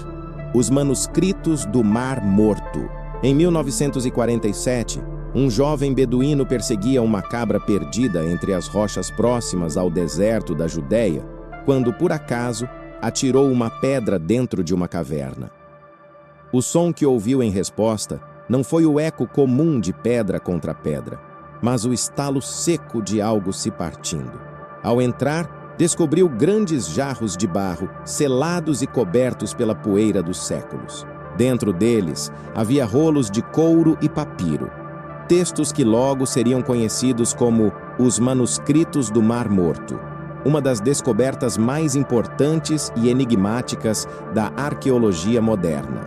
Os manuscritos do Mar Morto. Em 1947, um jovem beduíno perseguia uma cabra perdida entre as rochas próximas ao deserto da Judéia, quando, por acaso, atirou uma pedra dentro de uma caverna. O som que ouviu em resposta não foi o eco comum de pedra contra pedra, mas o estalo seco de algo se partindo. Ao entrar, descobriu grandes jarros de barro, selados e cobertos pela poeira dos séculos. Dentro deles, havia rolos de couro e papiro, textos que logo seriam conhecidos como os Manuscritos do Mar Morto, uma das descobertas mais importantes e enigmáticas da arqueologia moderna.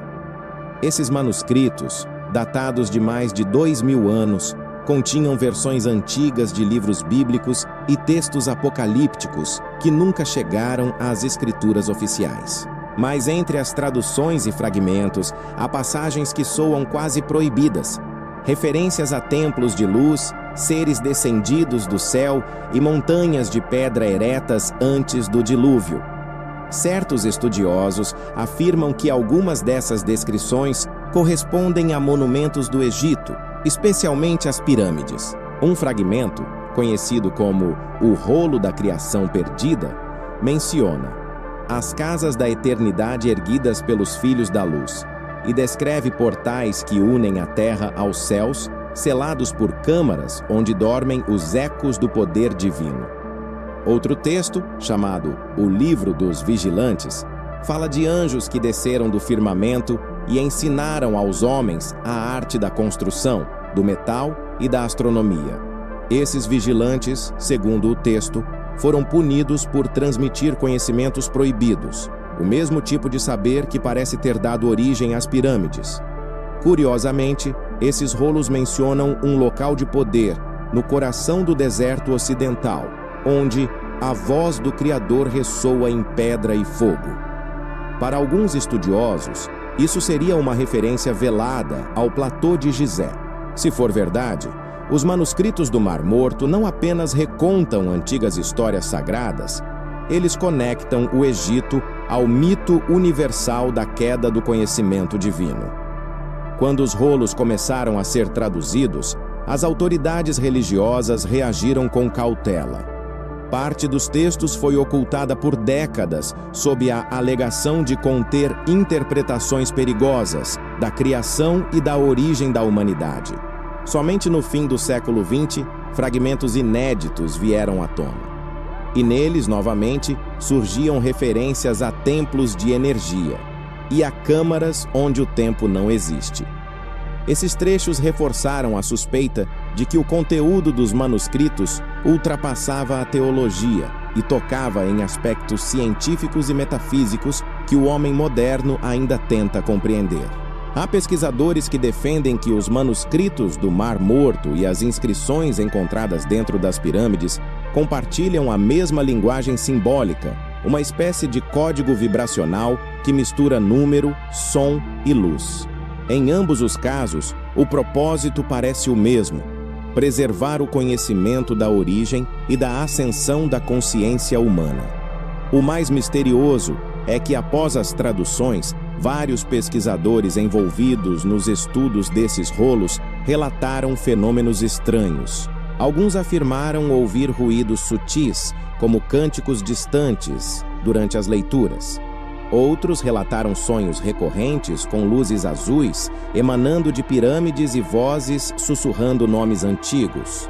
Esses manuscritos, datados de mais de 2000 anos, continham versões antigas de livros bíblicos e textos apocalípticos que nunca chegaram às escrituras oficiais. Mas entre as traduções e fragmentos, há passagens que soam quase proibidas, referências a templos de luz, seres descendidos do céu e montanhas de pedra eretas antes do dilúvio. Certos estudiosos afirmam que algumas dessas descrições correspondem a monumentos do Egito, especialmente as pirâmides. Um fragmento, conhecido como o Rolo da Criação Perdida, menciona as casas da eternidade erguidas pelos filhos da luz e descreve portais que unem a terra aos céus, selados por câmaras onde dormem os ecos do poder divino. Outro texto, chamado O Livro dos Vigilantes, fala de anjos que desceram do firmamento e ensinaram aos homens a arte da construção, do metal e da astronomia. Esses vigilantes, segundo o texto, foram punidos por transmitir conhecimentos proibidos, o mesmo tipo de saber que parece ter dado origem às pirâmides. Curiosamente, esses rolos mencionam um local de poder no coração do deserto ocidental, onde a voz do Criador ressoa em pedra e fogo. Para alguns estudiosos, isso seria uma referência velada ao platô de Gizé. Se for verdade, os manuscritos do Mar Morto não apenas recontam antigas histórias sagradas, eles conectam o Egito ao mito universal da queda do conhecimento divino. Quando os rolos começaram a ser traduzidos, as autoridades religiosas reagiram com cautela. Parte dos textos foi ocultada por décadas sob a alegação de conter interpretações perigosas da criação e da origem da humanidade. Somente no fim do século XX, fragmentos inéditos vieram à tona. E neles, novamente, surgiam referências a templos de energia e a câmaras onde o tempo não existe. Esses trechos reforçaram a suspeita de que o conteúdo dos manuscritos ultrapassava a teologia e tocava em aspectos científicos e metafísicos que o homem moderno ainda tenta compreender. Há pesquisadores que defendem que os manuscritos do Mar Morto e as inscrições encontradas dentro das pirâmides compartilham a mesma linguagem simbólica, uma espécie de código vibracional que mistura número, som e luz. Em ambos os casos, o propósito parece o mesmo: preservar o conhecimento da origem e da ascensão da consciência humana. O mais misterioso é que, após as traduções, vários pesquisadores envolvidos nos estudos desses rolos relataram fenômenos estranhos. Alguns afirmaram ouvir ruídos sutis, como cânticos distantes, durante as leituras. Outros relataram sonhos recorrentes com luzes azuis, emanando de pirâmides e vozes sussurrando nomes antigos.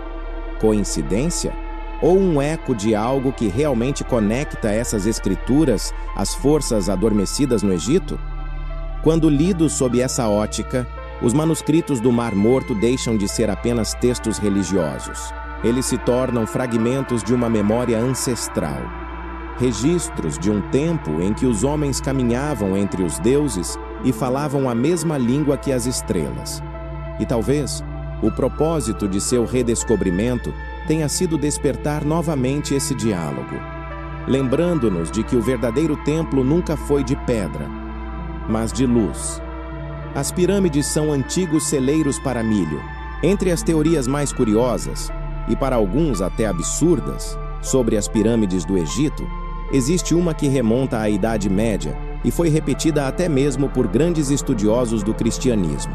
Coincidência? Ou um eco de algo que realmente conecta essas escrituras às forças adormecidas no Egito? Quando lidos sob essa ótica, os manuscritos do Mar Morto deixam de ser apenas textos religiosos. Eles se tornam fragmentos de uma memória ancestral. Registros de um tempo em que os homens caminhavam entre os deuses e falavam a mesma língua que as estrelas. E talvez o propósito de seu redescobrimento tenha sido despertar novamente esse diálogo, lembrando-nos de que o verdadeiro templo nunca foi de pedra, mas de luz. As pirâmides são antigos celeiros para milho. Entre as teorias mais curiosas, e para alguns até absurdas, sobre as pirâmides do Egito, existe uma que remonta à Idade Média e foi repetida até mesmo por grandes estudiosos do cristianismo.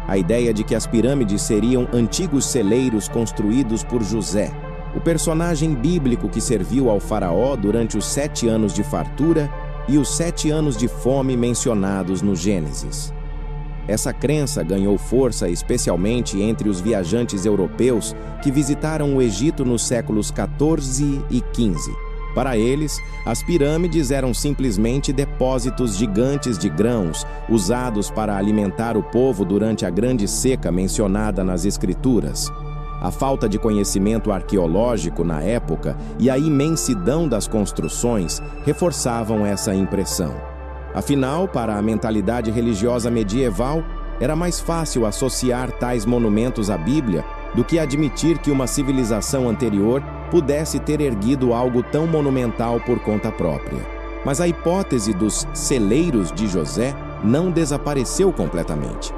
A ideia de que as pirâmides seriam antigos celeiros construídos por José, o personagem bíblico que serviu ao faraó durante os 7 anos de fartura e os 7 anos de fome mencionados no Gênesis. Essa crença ganhou força especialmente entre os viajantes europeus que visitaram o Egito nos séculos XIV e XV. Para eles, as pirâmides eram simplesmente depósitos gigantes de grãos usados para alimentar o povo durante a grande seca mencionada nas Escrituras. A falta de conhecimento arqueológico na época e a imensidão das construções reforçavam essa impressão. Afinal, para a mentalidade religiosa medieval, era mais fácil associar tais monumentos à Bíblia do que admitir que uma civilização anterior pudesse ter erguido algo tão monumental por conta própria. Mas a hipótese dos celeiros de José não desapareceu completamente.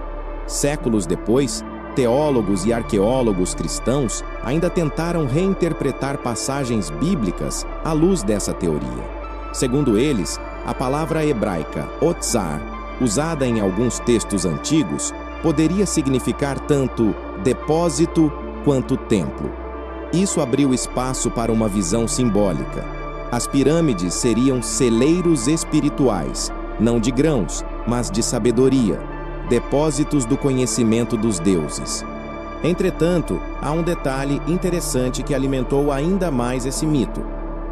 Séculos depois, teólogos e arqueólogos cristãos ainda tentaram reinterpretar passagens bíblicas à luz dessa teoria. Segundo eles, a palavra hebraica otzar, usada em alguns textos antigos, poderia significar tanto depósito quanto templo. Isso abriu espaço para uma visão simbólica. As pirâmides seriam celeiros espirituais, não de grãos, mas de sabedoria, depósitos do conhecimento dos deuses. Entretanto, há um detalhe interessante que alimentou ainda mais esse mito.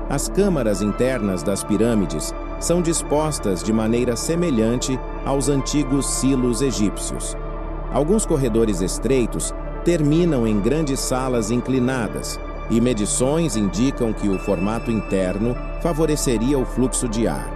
As câmaras internas das pirâmides são dispostas de maneira semelhante aos antigos silos egípcios. Alguns corredores estreitos terminam em grandes salas inclinadas, e medições indicam que o formato interno favoreceria o fluxo de ar,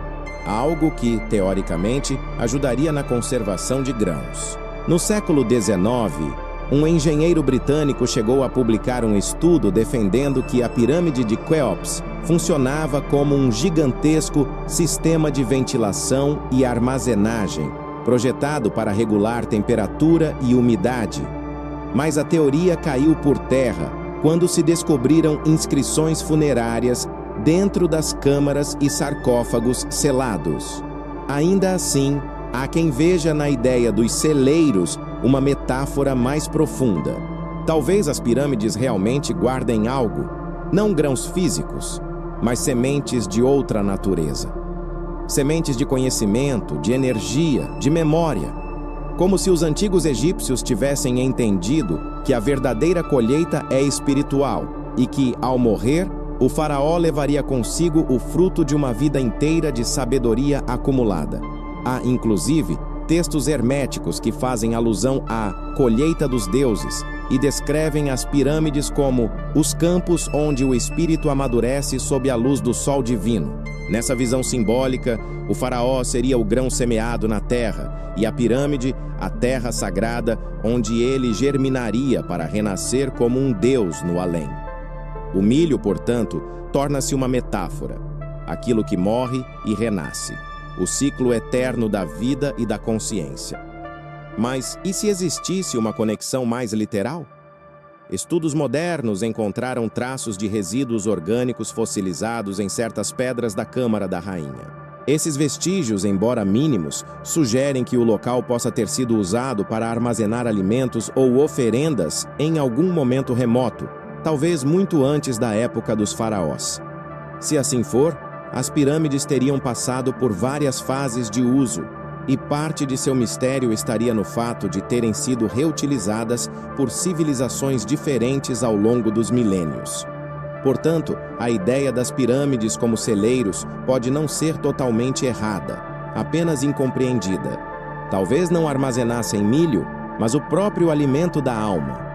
algo que, teoricamente, ajudaria na conservação de grãos. No século XIX, um engenheiro britânico chegou a publicar um estudo defendendo que a pirâmide de Quéops funcionava como um gigantesco sistema de ventilação e armazenagem, projetado para regular temperatura e umidade. Mas a teoria caiu por terra quando se descobriram inscrições funerárias dentro das câmaras e sarcófagos selados. Ainda assim, há quem veja na ideia dos celeiros uma metáfora mais profunda. Talvez as pirâmides realmente guardem algo, não grãos físicos, mas sementes de outra natureza. Sementes de conhecimento, de energia, de memória. Como se os antigos egípcios tivessem entendido que a verdadeira colheita é espiritual e que, ao morrer, o faraó levaria consigo o fruto de uma vida inteira de sabedoria acumulada. Há, inclusive, textos herméticos que fazem alusão à colheita dos deuses e descrevem as pirâmides como os campos onde o espírito amadurece sob a luz do sol divino. Nessa visão simbólica, o faraó seria o grão semeado na terra e a pirâmide, a terra sagrada, onde ele germinaria para renascer como um deus no além. O milho, portanto, torna-se uma metáfora, aquilo que morre e renasce, o ciclo eterno da vida e da consciência. Mas e se existisse uma conexão mais literal? Estudos modernos encontraram traços de resíduos orgânicos fossilizados em certas pedras da Câmara da Rainha. Esses vestígios, embora mínimos, sugerem que o local possa ter sido usado para armazenar alimentos ou oferendas em algum momento remoto, talvez muito antes da época dos faraós. Se assim for, as pirâmides teriam passado por várias fases de uso, e parte de seu mistério estaria no fato de terem sido reutilizadas por civilizações diferentes ao longo dos milênios. Portanto, a ideia das pirâmides como celeiros pode não ser totalmente errada, apenas incompreendida. Talvez não armazenassem milho, mas o próprio alimento da alma.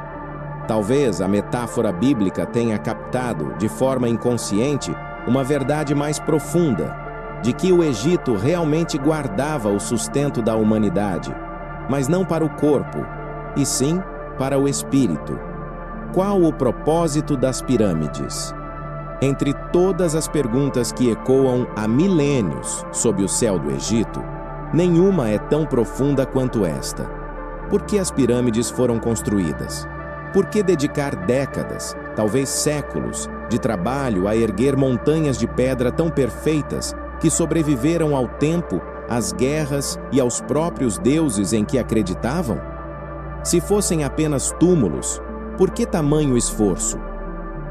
Talvez a metáfora bíblica tenha captado, de forma inconsciente, uma verdade mais profunda, de que o Egito realmente guardava o sustento da humanidade, mas não para o corpo, e sim para o espírito. Qual o propósito das pirâmides? Entre todas as perguntas que ecoam há milênios sob o céu do Egito, nenhuma é tão profunda quanto esta. Por que as pirâmides foram construídas? Por que dedicar décadas, talvez séculos, de trabalho a erguer montanhas de pedra tão perfeitas que sobreviveram ao tempo, às guerras e aos próprios deuses em que acreditavam? Se fossem apenas túmulos, por que tamanho esforço?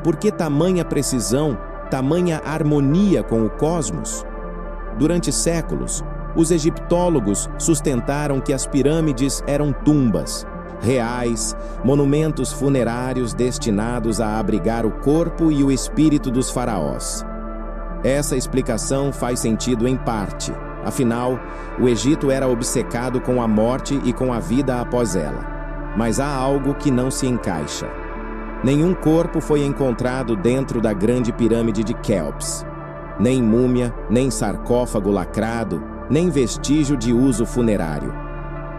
Por que tamanha precisão, tamanha harmonia com o cosmos? Durante séculos, os egiptólogos sustentaram que as pirâmides eram tumbas reais, monumentos funerários destinados a abrigar o corpo e o espírito dos faraós. Essa explicação faz sentido em parte. Afinal, o Egito era obcecado com a morte e com a vida após ela. Mas há algo que não se encaixa. Nenhum corpo foi encontrado dentro da grande pirâmide de Quéops. Nem múmia, nem sarcófago lacrado, nem vestígio de uso funerário.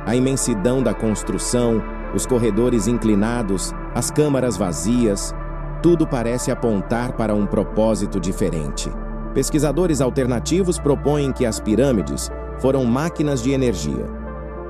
A imensidão da construção, os corredores inclinados, as câmaras vazias, tudo parece apontar para um propósito diferente. Pesquisadores alternativos propõem que as pirâmides foram máquinas de energia.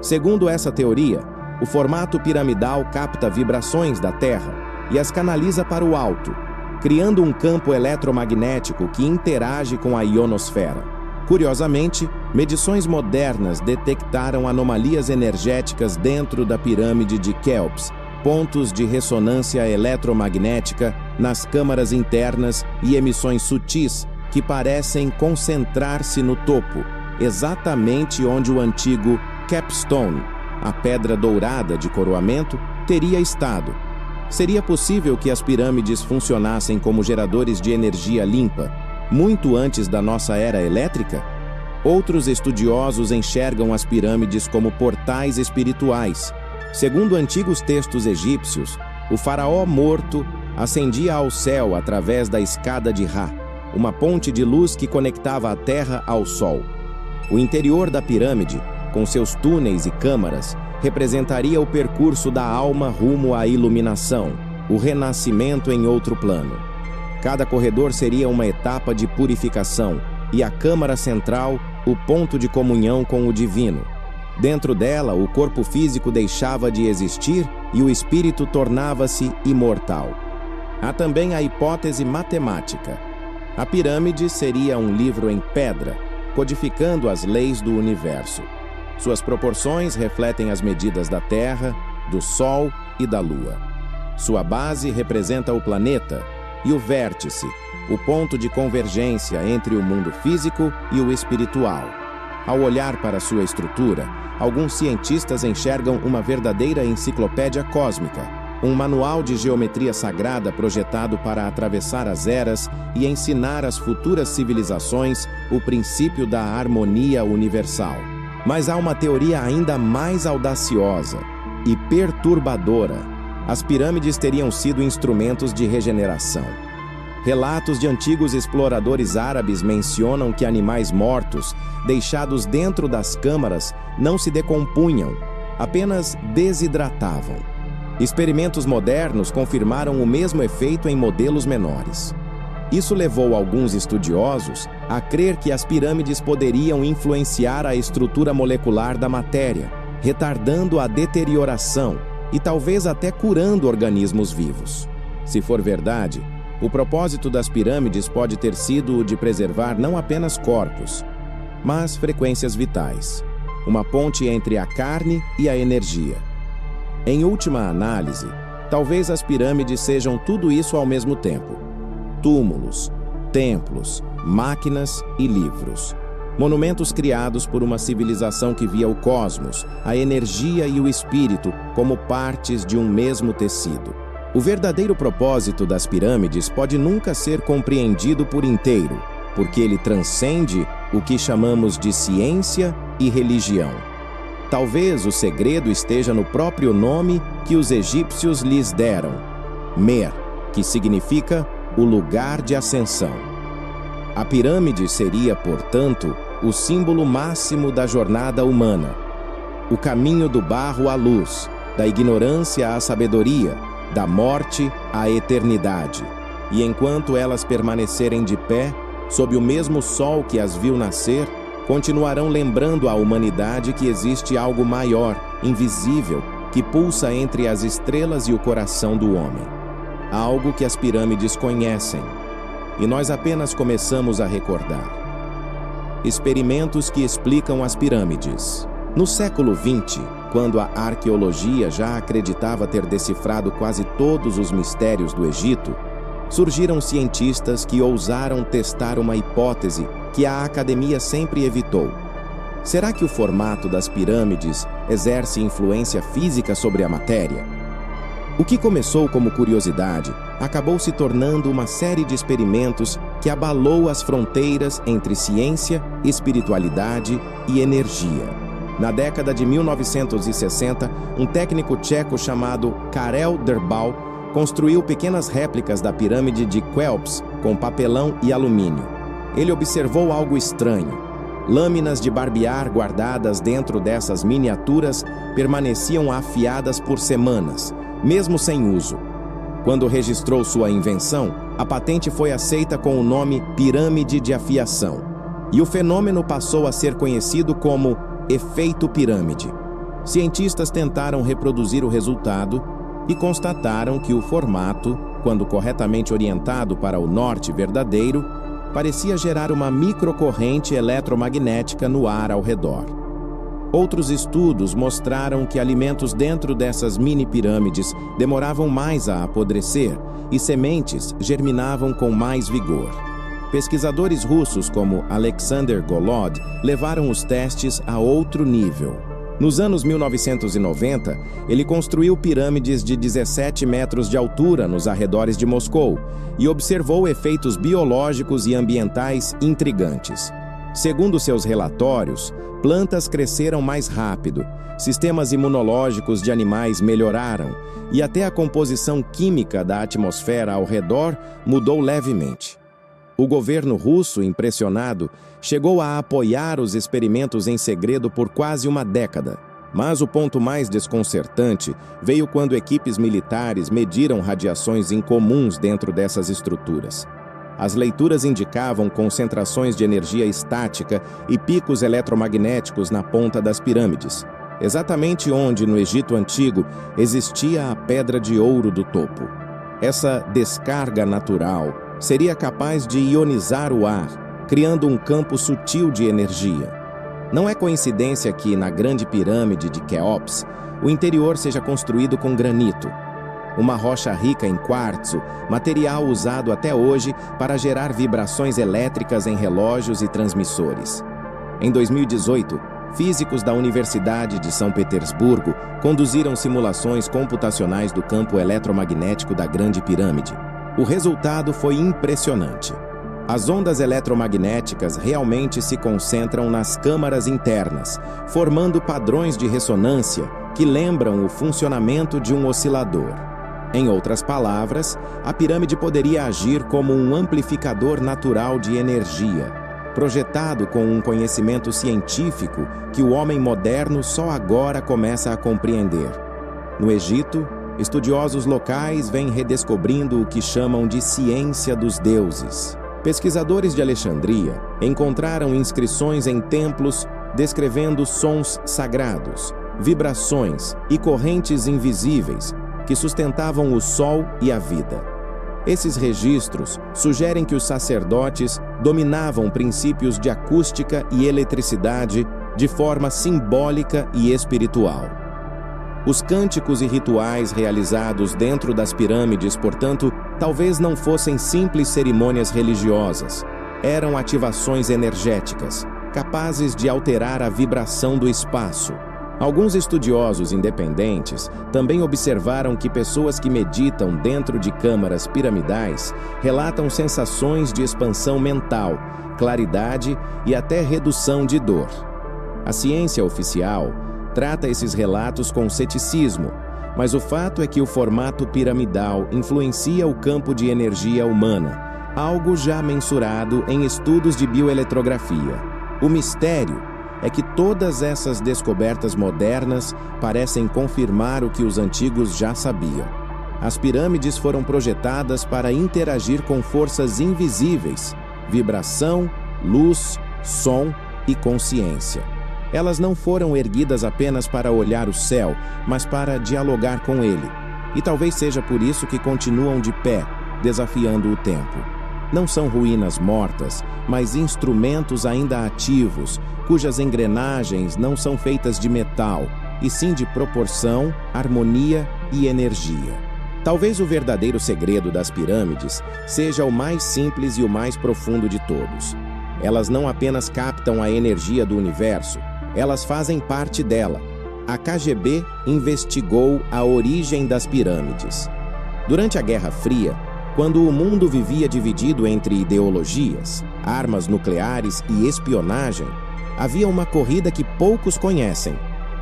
Segundo essa teoria, o formato piramidal capta vibrações da Terra e as canaliza para o alto, criando um campo eletromagnético que interage com a ionosfera. Curiosamente, medições modernas detectaram anomalias energéticas dentro da pirâmide de Quéops, pontos de ressonância eletromagnética nas câmaras internas e emissões sutis que parecem concentrar-se no topo, exatamente onde o antigo capstone, a pedra dourada de coroamento, teria estado. Seria possível que as pirâmides funcionassem como geradores de energia limpa, muito antes da nossa era elétrica? Outros estudiosos enxergam as pirâmides como portais espirituais. Segundo antigos textos egípcios, o faraó morto ascendia ao céu através da escada de Ra, uma ponte de luz que conectava a terra ao sol. O interior da pirâmide, com seus túneis e câmaras, representaria o percurso da alma rumo à iluminação, o renascimento em outro plano. Cada corredor seria uma etapa de purificação, e a câmara central, o ponto de comunhão com o divino. Dentro dela, o corpo físico deixava de existir e o espírito tornava-se imortal. Há também a hipótese matemática. A pirâmide seria um livro em pedra, codificando as leis do universo. Suas proporções refletem as medidas da Terra, do Sol e da Lua. Sua base representa o planeta e o vértice, o ponto de convergência entre o mundo físico e o espiritual. Ao olhar para sua estrutura, alguns cientistas enxergam uma verdadeira enciclopédia cósmica, um manual de geometria sagrada projetado para atravessar as eras e ensinar às futuras civilizações o princípio da harmonia universal. Mas há uma teoria ainda mais audaciosa e perturbadora. As pirâmides teriam sido instrumentos de regeneração. Relatos de antigos exploradores árabes mencionam que animais mortos, deixados dentro das câmaras, não se decompunham, apenas desidratavam. Experimentos modernos confirmaram o mesmo efeito em modelos menores. Isso levou alguns estudiosos a crer que as pirâmides poderiam influenciar a estrutura molecular da matéria, retardando a deterioração e talvez até curando organismos vivos. Se for verdade, o propósito das pirâmides pode ter sido o de preservar não apenas corpos, mas frequências vitais, uma ponte entre a carne e a energia. Em última análise, talvez as pirâmides sejam tudo isso ao mesmo tempo: túmulos, templos, máquinas e livros. Monumentos criados por uma civilização que via o cosmos, a energia e o espírito como partes de um mesmo tecido. O verdadeiro propósito das pirâmides pode nunca ser compreendido por inteiro, porque ele transcende o que chamamos de ciência e religião. Talvez o segredo esteja no próprio nome que os egípcios lhes deram, Mer, que significa o lugar de ascensão. A pirâmide seria, portanto, o símbolo máximo da jornada humana, o caminho do barro à luz, da ignorância à sabedoria, da morte à eternidade. E enquanto elas permanecerem de pé, sob o mesmo sol que as viu nascer, continuarão lembrando à humanidade que existe algo maior, invisível, que pulsa entre as estrelas e o coração do homem. Algo que as pirâmides conhecem, e nós apenas começamos a recordar. Experimentos que explicam as pirâmides. No século XX, quando a arqueologia já acreditava ter decifrado quase todos os mistérios do Egito, surgiram cientistas que ousaram testar uma hipótese que a academia sempre evitou. Será que o formato das pirâmides exerce influência física sobre a matéria? O que começou como curiosidade acabou se tornando uma série de experimentos que abalou as fronteiras entre ciência, espiritualidade e energia. Na década de 1960, um técnico tcheco chamado Karel Derbal construiu pequenas réplicas da pirâmide de Khéops com papelão e alumínio. Ele observou algo estranho. Lâminas de barbear guardadas dentro dessas miniaturas permaneciam afiadas por semanas, mesmo sem uso. Quando registrou sua invenção, a patente foi aceita com o nome pirâmide de afiação, e o fenômeno passou a ser conhecido como efeito pirâmide. Cientistas tentaram reproduzir o resultado e constataram que o formato, quando corretamente orientado para o norte verdadeiro, parecia gerar uma microcorrente eletromagnética no ar ao redor. Outros estudos mostraram que alimentos dentro dessas mini-pirâmides demoravam mais a apodrecer e sementes germinavam com mais vigor. Pesquisadores russos como Alexander Golod levaram os testes a outro nível. Nos anos 1990, ele construiu pirâmides de 17 metros de altura nos arredores de Moscou e observou efeitos biológicos e ambientais intrigantes. Segundo seus relatórios, plantas cresceram mais rápido, sistemas imunológicos de animais melhoraram e até a composição química da atmosfera ao redor mudou levemente. O governo russo, impressionado, chegou a apoiar os experimentos em segredo por quase uma década. Mas o ponto mais desconcertante veio quando equipes militares mediram radiações incomuns dentro dessas estruturas. As leituras indicavam concentrações de energia estática e picos eletromagnéticos na ponta das pirâmides, exatamente onde, no Egito Antigo, existia a pedra de ouro do topo. Essa descarga natural seria capaz de ionizar o ar, criando um campo sutil de energia. Não é coincidência que, na Grande Pirâmide de Quéops, o interior seja construído com granito, uma rocha rica em quartzo, material usado até hoje para gerar vibrações elétricas em relógios e transmissores. Em 2018, físicos da Universidade de São Petersburgo conduziram simulações computacionais do campo eletromagnético da Grande Pirâmide. O resultado foi impressionante. As ondas eletromagnéticas realmente se concentram nas câmaras internas, formando padrões de ressonância que lembram o funcionamento de um oscilador. Em outras palavras, a pirâmide poderia agir como um amplificador natural de energia, projetado com um conhecimento científico que o homem moderno só agora começa a compreender. No Egito, estudiosos locais vêm redescobrindo o que chamam de ciência dos deuses. Pesquisadores de Alexandria encontraram inscrições em templos descrevendo sons sagrados, vibrações e correntes invisíveis que sustentavam o sol e a vida. Esses registros sugerem que os sacerdotes dominavam princípios de acústica e eletricidade de forma simbólica e espiritual. Os cânticos e rituais realizados dentro das pirâmides, portanto, talvez não fossem simples cerimônias religiosas. Eram ativações energéticas, capazes de alterar a vibração do espaço. Alguns estudiosos independentes também observaram que pessoas que meditam dentro de câmaras piramidais relatam sensações de expansão mental, claridade e até redução de dor. A ciência oficial trata esses relatos com ceticismo, mas o fato é que o formato piramidal influencia o campo de energia humana, algo já mensurado em estudos de bioeletrografia. O mistério é que todas essas descobertas modernas parecem confirmar o que os antigos já sabiam. As pirâmides foram projetadas para interagir com forças invisíveis, vibração, luz, som e consciência. Elas não foram erguidas apenas para olhar o céu, mas para dialogar com ele. E talvez seja por isso que continuam de pé, desafiando o tempo. Não são ruínas mortas, mas instrumentos ainda ativos, cujas engrenagens não são feitas de metal, e sim de proporção, harmonia e energia. Talvez o verdadeiro segredo das pirâmides seja o mais simples e o mais profundo de todos. Elas não apenas captam a energia do universo, elas fazem parte dela. A KGB investigou a origem das pirâmides. Durante a Guerra Fria, quando o mundo vivia dividido entre ideologias, armas nucleares e espionagem, havia uma corrida que poucos conhecem: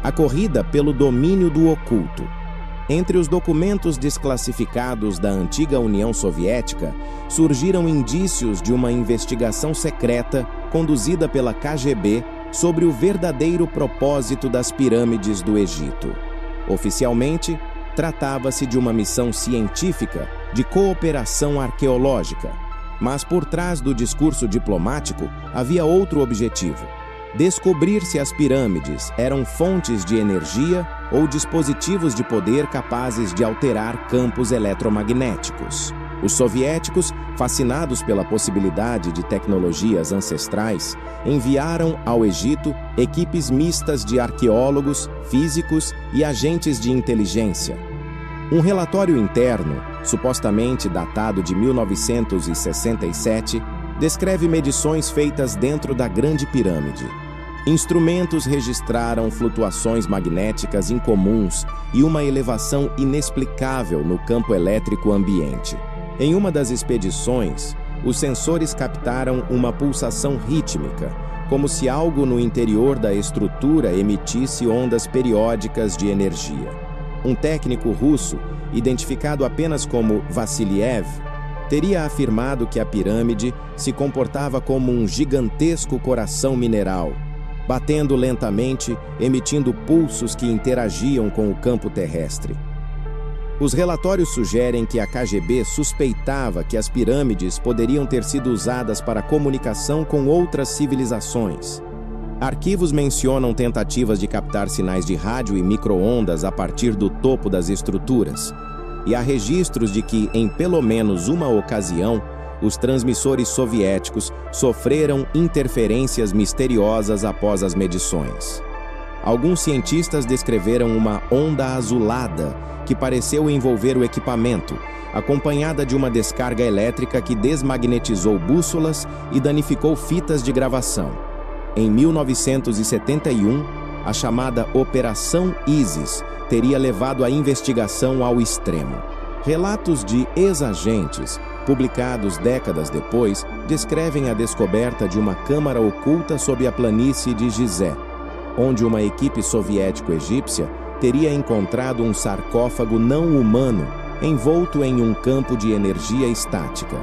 a corrida pelo domínio do oculto. Entre os documentos desclassificados da antiga União Soviética, surgiram indícios de uma investigação secreta conduzida pela KGB sobre o verdadeiro propósito das pirâmides do Egito. Oficialmente, tratava-se de uma missão científica de cooperação arqueológica, mas por trás do discurso diplomático havia outro objetivo: descobrir se as pirâmides eram fontes de energia ou dispositivos de poder capazes de alterar campos eletromagnéticos. Os soviéticos, fascinados pela possibilidade de tecnologias ancestrais, enviaram ao Egito equipes mistas de arqueólogos, físicos e agentes de inteligência. Um relatório interno, supostamente datado de 1967, descreve medições feitas dentro da Grande Pirâmide. Instrumentos registraram flutuações magnéticas incomuns e uma elevação inexplicável no campo elétrico ambiente. Em uma das expedições, os sensores captaram uma pulsação rítmica, como se algo no interior da estrutura emitisse ondas periódicas de energia. Um técnico russo, identificado apenas como Vassiliev, teria afirmado que a pirâmide se comportava como um gigantesco coração mineral, batendo lentamente, emitindo pulsos que interagiam com o campo terrestre. Os relatórios sugerem que a KGB suspeitava que as pirâmides poderiam ter sido usadas para comunicação com outras civilizações. Arquivos mencionam tentativas de captar sinais de rádio e micro-ondas a partir do topo das estruturas, e há registros de que, em pelo menos uma ocasião, os transmissores soviéticos sofreram interferências misteriosas após as medições. Alguns cientistas descreveram uma onda azulada que pareceu envolver o equipamento, acompanhada de uma descarga elétrica que desmagnetizou bússolas e danificou fitas de gravação. Em 1971, a chamada Operação Isis teria levado a investigação ao extremo. Relatos de ex-agentes publicados décadas depois, descrevem a descoberta de uma câmara oculta sob a planície de Gizé, onde uma equipe soviético-egípcia teria encontrado um sarcófago não humano envolto em um campo de energia estática.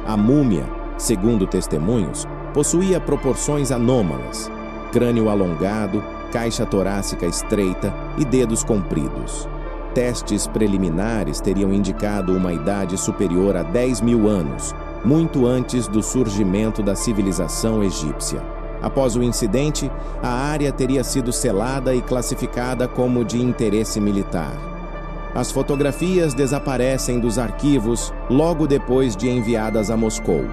A múmia, segundo testemunhos, possuía proporções anômalas: crânio alongado, caixa torácica estreita e dedos compridos. Testes preliminares teriam indicado uma idade superior a 10.000 anos, muito antes do surgimento da civilização egípcia. Após o incidente, a área teria sido selada e classificada como de interesse militar. As fotografias desaparecem dos arquivos logo depois de enviadas a Moscou.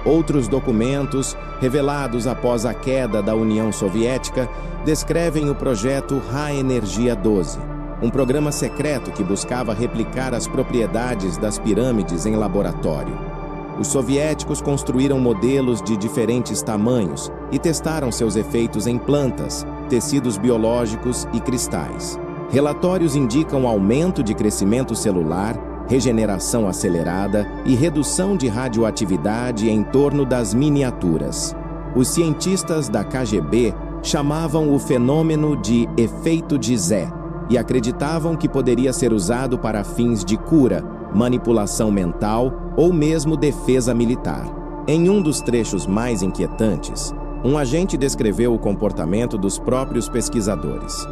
Outros documentos, revelados após a queda da União Soviética, descrevem o projeto Ra-Energia 12, um programa secreto que buscava replicar as propriedades das pirâmides em laboratório. Os soviéticos construíram modelos de diferentes tamanhos e testaram seus efeitos em plantas, tecidos biológicos e cristais. Relatórios indicam aumento de crescimento celular, regeneração acelerada e redução de radioatividade em torno das miniaturas. Os cientistas da KGB chamavam o fenômeno de efeito Gizé e acreditavam que poderia ser usado para fins de cura, manipulação mental ou mesmo defesa militar. Em um dos trechos mais inquietantes, um agente descreveu o comportamento dos próprios pesquisadores.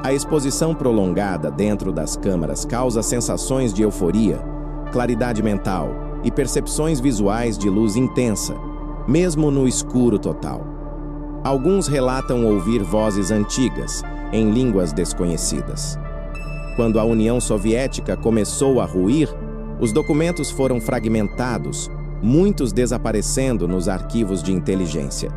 A exposição prolongada dentro das câmaras causa sensações de euforia, claridade mental e percepções visuais de luz intensa, mesmo no escuro total. Alguns relatam ouvir vozes antigas, em línguas desconhecidas. Quando a União Soviética começou a ruir, os documentos foram fragmentados, muitos desaparecendo nos arquivos de inteligência.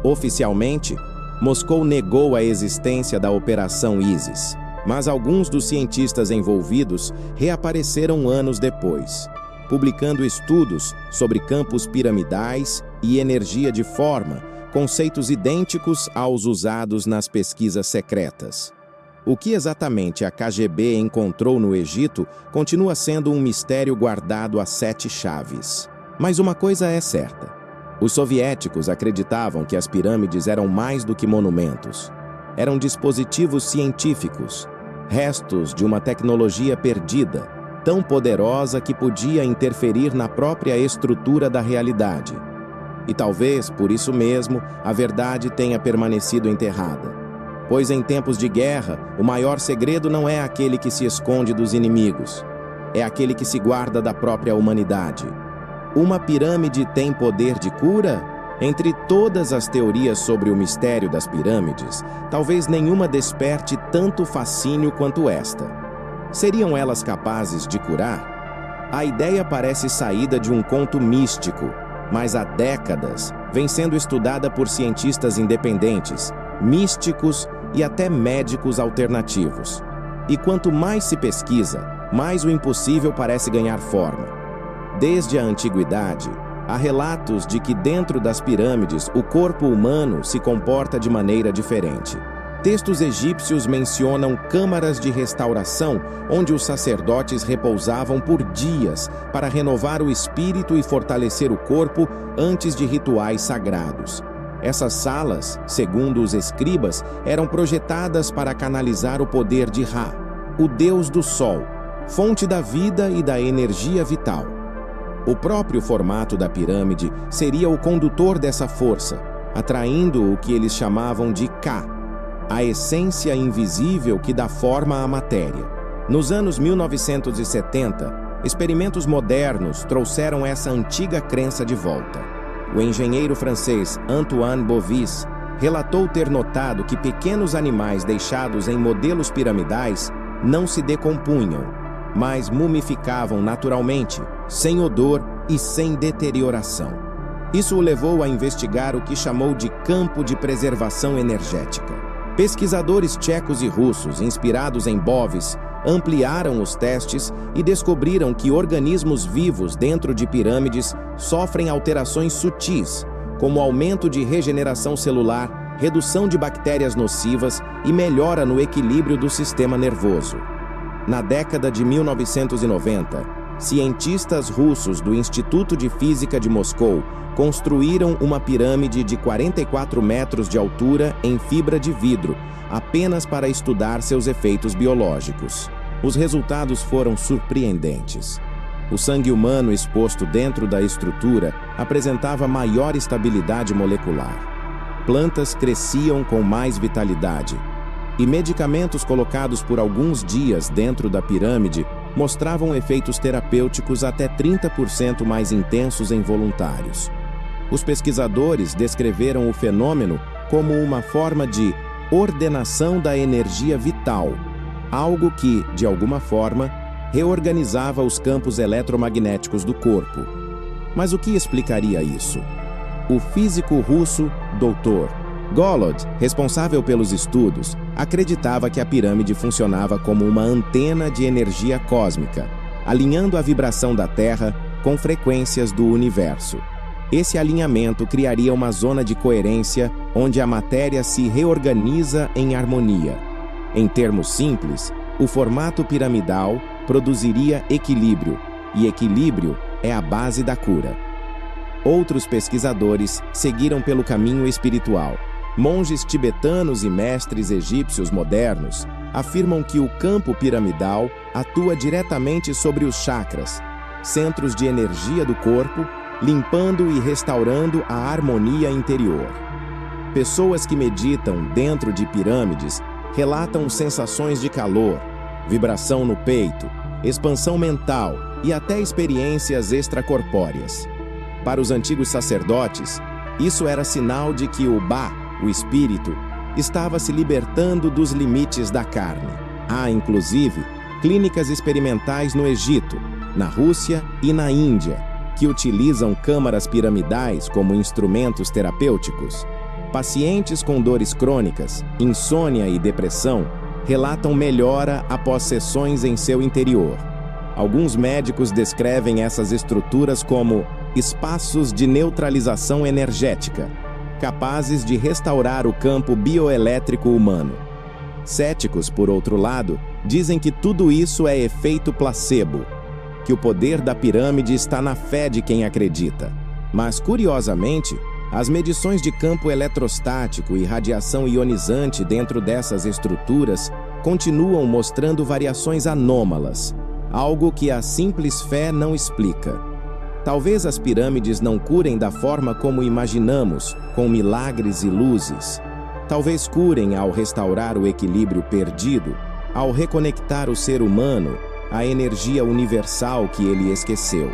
Oficialmente, Moscou negou a existência da Operação Isis, mas alguns dos cientistas envolvidos reapareceram anos depois, publicando estudos sobre campos piramidais e energia de forma, conceitos idênticos aos usados nas pesquisas secretas. O que exatamente a KGB encontrou no Egito continua sendo um mistério guardado a 7 chaves. Mas uma coisa é certa: os soviéticos acreditavam que as pirâmides eram mais do que monumentos. Eram dispositivos científicos, restos de uma tecnologia perdida, tão poderosa que podia interferir na própria estrutura da realidade. E talvez, por isso mesmo, a verdade tenha permanecido enterrada. Pois em tempos de guerra, o maior segredo não é aquele que se esconde dos inimigos, é aquele que se guarda da própria humanidade. Uma pirâmide tem poder de cura? Entre todas as teorias sobre o mistério das pirâmides, talvez nenhuma desperte tanto fascínio quanto esta. Seriam elas capazes de curar? A ideia parece saída de um conto místico, mas há décadas vem sendo estudada por cientistas independentes, místicos e até médicos alternativos. E quanto mais se pesquisa, mais o impossível parece ganhar forma. Desde a antiguidade, há relatos de que dentro das pirâmides o corpo humano se comporta de maneira diferente. Textos egípcios mencionam câmaras de restauração onde os sacerdotes repousavam por dias para renovar o espírito e fortalecer o corpo antes de rituais sagrados. Essas salas, segundo os escribas, eram projetadas para canalizar o poder de Ra, o deus do sol, fonte da vida e da energia vital. O próprio formato da pirâmide seria o condutor dessa força, atraindo o que eles chamavam de Ka, a essência invisível que dá forma à matéria. Nos anos 1970, experimentos modernos trouxeram essa antiga crença de volta. O engenheiro francês Antoine Bovis relatou ter notado que pequenos animais deixados em modelos piramidais não se decompunham, mas mumificavam naturalmente, sem odor e sem deterioração. Isso o levou a investigar o que chamou de campo de preservação energética. Pesquisadores tchecos e russos, inspirados em Bovis, ampliaram os testes e descobriram que organismos vivos dentro de pirâmides sofrem alterações sutis, como aumento de regeneração celular, redução de bactérias nocivas e melhora no equilíbrio do sistema nervoso. Na década de 1990, Cientistas russos do Instituto de Física de Moscou construíram uma pirâmide de 44 metros de altura em fibra de vidro, apenas para estudar seus efeitos biológicos. Os resultados foram surpreendentes. O sangue humano exposto dentro da estrutura apresentava maior estabilidade molecular. Plantas cresciam com mais vitalidade, e medicamentos colocados por alguns dias dentro da pirâmide mostravam efeitos terapêuticos até 30% mais intensos em voluntários. Os pesquisadores descreveram o fenômeno como uma forma de ordenação da energia vital, algo que, de alguma forma, reorganizava os campos eletromagnéticos do corpo. Mas o que explicaria isso? O físico russo Dr. Golod, responsável pelos estudos, acreditava que a pirâmide funcionava como uma antena de energia cósmica, alinhando a vibração da Terra com frequências do universo. Esse alinhamento criaria uma zona de coerência onde a matéria se reorganiza em harmonia. Em termos simples, o formato piramidal produziria equilíbrio, e equilíbrio é a base da cura. Outros pesquisadores seguiram pelo caminho espiritual. Monges tibetanos e mestres egípcios modernos afirmam que o campo piramidal atua diretamente sobre os chakras, centros de energia do corpo, limpando e restaurando a harmonia interior. Pessoas que meditam dentro de pirâmides relatam sensações de calor, vibração no peito, expansão mental e até experiências extracorpóreas. Para os antigos sacerdotes, isso era sinal de que o Ba, o espírito, estava se libertando dos limites da carne. Há, inclusive, clínicas experimentais no Egito, na Rússia e na Índia, que utilizam câmaras piramidais como instrumentos terapêuticos. Pacientes com dores crônicas, insônia e depressão relatam melhora após sessões em seu interior. Alguns médicos descrevem essas estruturas como espaços de neutralização energética, capazes de restaurar o campo bioelétrico humano. Céticos, por outro lado, dizem que tudo isso é efeito placebo, que o poder da pirâmide está na fé de quem acredita. Mas, curiosamente, as medições de campo eletrostático e radiação ionizante dentro dessas estruturas continuam mostrando variações anômalas, algo que a simples fé não explica. Talvez as pirâmides não curem da forma como imaginamos, com milagres e luzes. Talvez curem ao restaurar o equilíbrio perdido, ao reconectar o ser humano à energia universal que ele esqueceu.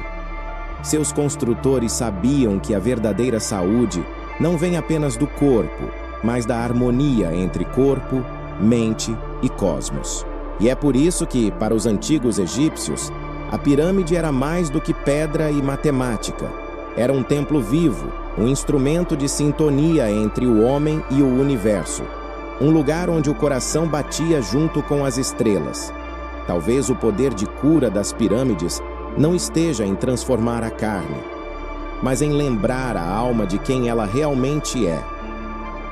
Seus construtores sabiam que a verdadeira saúde não vem apenas do corpo, mas da harmonia entre corpo, mente e cosmos. E é por isso que, para os antigos egípcios, a pirâmide era mais do que pedra e matemática. Era um templo vivo, um instrumento de sintonia entre o homem e o universo. Um lugar onde o coração batia junto com as estrelas. Talvez o poder de cura das pirâmides não esteja em transformar a carne, mas em lembrar a alma de quem ela realmente é.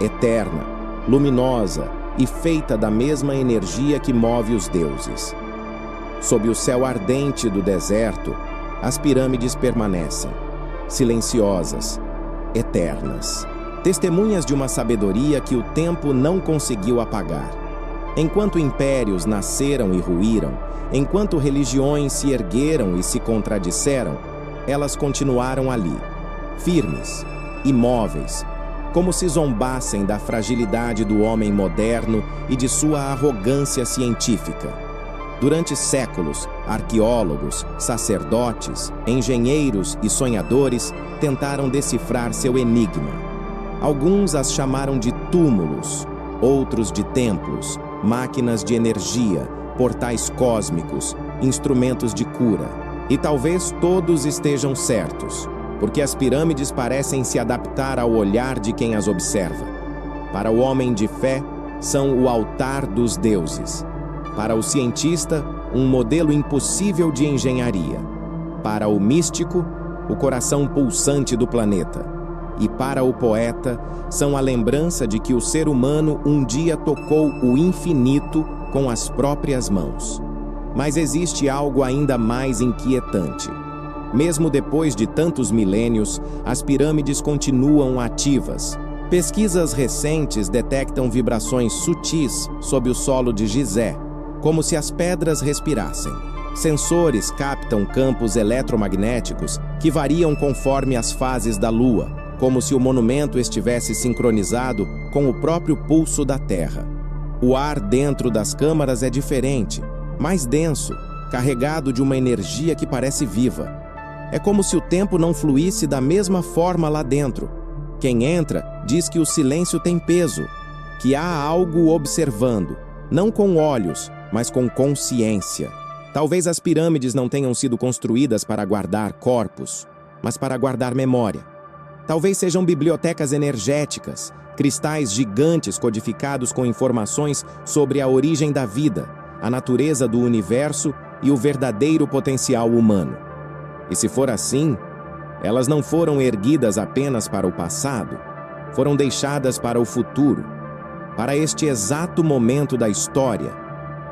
Eterna, luminosa e feita da mesma energia que move os deuses. Sob o céu ardente do deserto, as pirâmides permanecem, silenciosas, eternas, testemunhas de uma sabedoria que o tempo não conseguiu apagar. Enquanto impérios nasceram e ruíram, enquanto religiões se ergueram e se contradisseram, elas continuaram ali, firmes, imóveis, como se zombassem da fragilidade do homem moderno e de sua arrogância científica. Durante séculos, arqueólogos, sacerdotes, engenheiros e sonhadores tentaram decifrar seu enigma. Alguns as chamaram de túmulos, outros de templos, máquinas de energia, portais cósmicos, instrumentos de cura. E talvez todos estejam certos, porque as pirâmides parecem se adaptar ao olhar de quem as observa. Para o homem de fé, são o altar dos deuses. Para o cientista, um modelo impossível de engenharia. Para o místico, o coração pulsante do planeta. E para o poeta, são a lembrança de que o ser humano um dia tocou o infinito com as próprias mãos. Mas existe algo ainda mais inquietante. Mesmo depois de tantos milênios, as pirâmides continuam ativas. Pesquisas recentes detectam vibrações sutis sob o solo de Gizé, como se as pedras respirassem. Sensores captam campos eletromagnéticos que variam conforme as fases da Lua, como se o monumento estivesse sincronizado com o próprio pulso da Terra. O ar dentro das câmaras é diferente, mais denso, carregado de uma energia que parece viva. É como se o tempo não fluísse da mesma forma lá dentro. Quem entra diz que o silêncio tem peso, que há algo observando, não com olhos, mas com consciência. Talvez as pirâmides não tenham sido construídas para guardar corpos, mas para guardar memória. Talvez sejam bibliotecas energéticas, cristais gigantes codificados com informações sobre a origem da vida, a natureza do universo e o verdadeiro potencial humano. E se for assim, elas não foram erguidas apenas para o passado, foram deixadas para o futuro, para este exato momento da história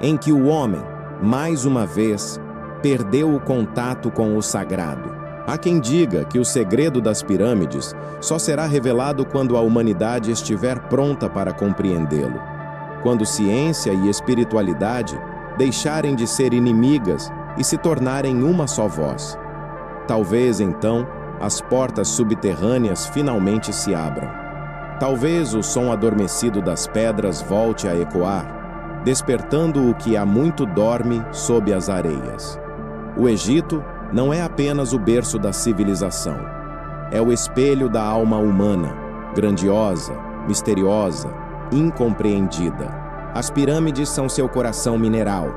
em que o homem, mais uma vez, perdeu o contato com o sagrado. Há quem diga que o segredo das pirâmides só será revelado quando a humanidade estiver pronta para compreendê-lo, quando ciência e espiritualidade deixarem de ser inimigas e se tornarem uma só voz. Talvez, então, as portas subterrâneas finalmente se abram. Talvez o som adormecido das pedras volte a ecoar, despertando o que há muito dorme sob as areias. O Egito não é apenas o berço da civilização. É o espelho da alma humana, grandiosa, misteriosa, incompreendida. As pirâmides são seu coração mineral,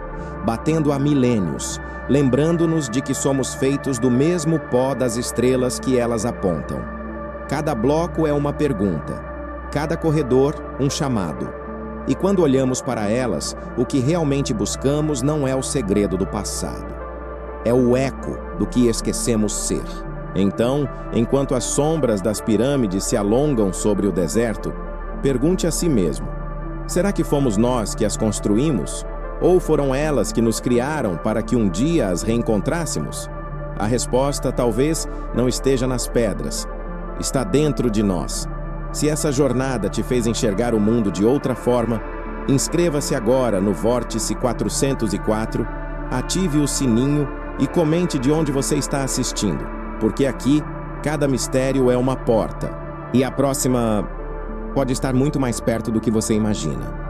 batendo há milênios, lembrando-nos de que somos feitos do mesmo pó das estrelas que elas apontam. Cada bloco é uma pergunta, cada corredor um chamado. E quando olhamos para elas, o que realmente buscamos não é o segredo do passado. É o eco do que esquecemos ser. Então, enquanto as sombras das pirâmides se alongam sobre o deserto, pergunte a si mesmo: será que fomos nós que as construímos? Ou foram elas que nos criaram para que um dia as reencontrássemos? A resposta talvez não esteja nas pedras. Está dentro de nós. Se essa jornada te fez enxergar o mundo de outra forma, inscreva-se agora no Vórtice 404, ative o sininho e comente de onde você está assistindo, porque aqui, cada mistério é uma porta, e a próxima pode estar muito mais perto do que você imagina.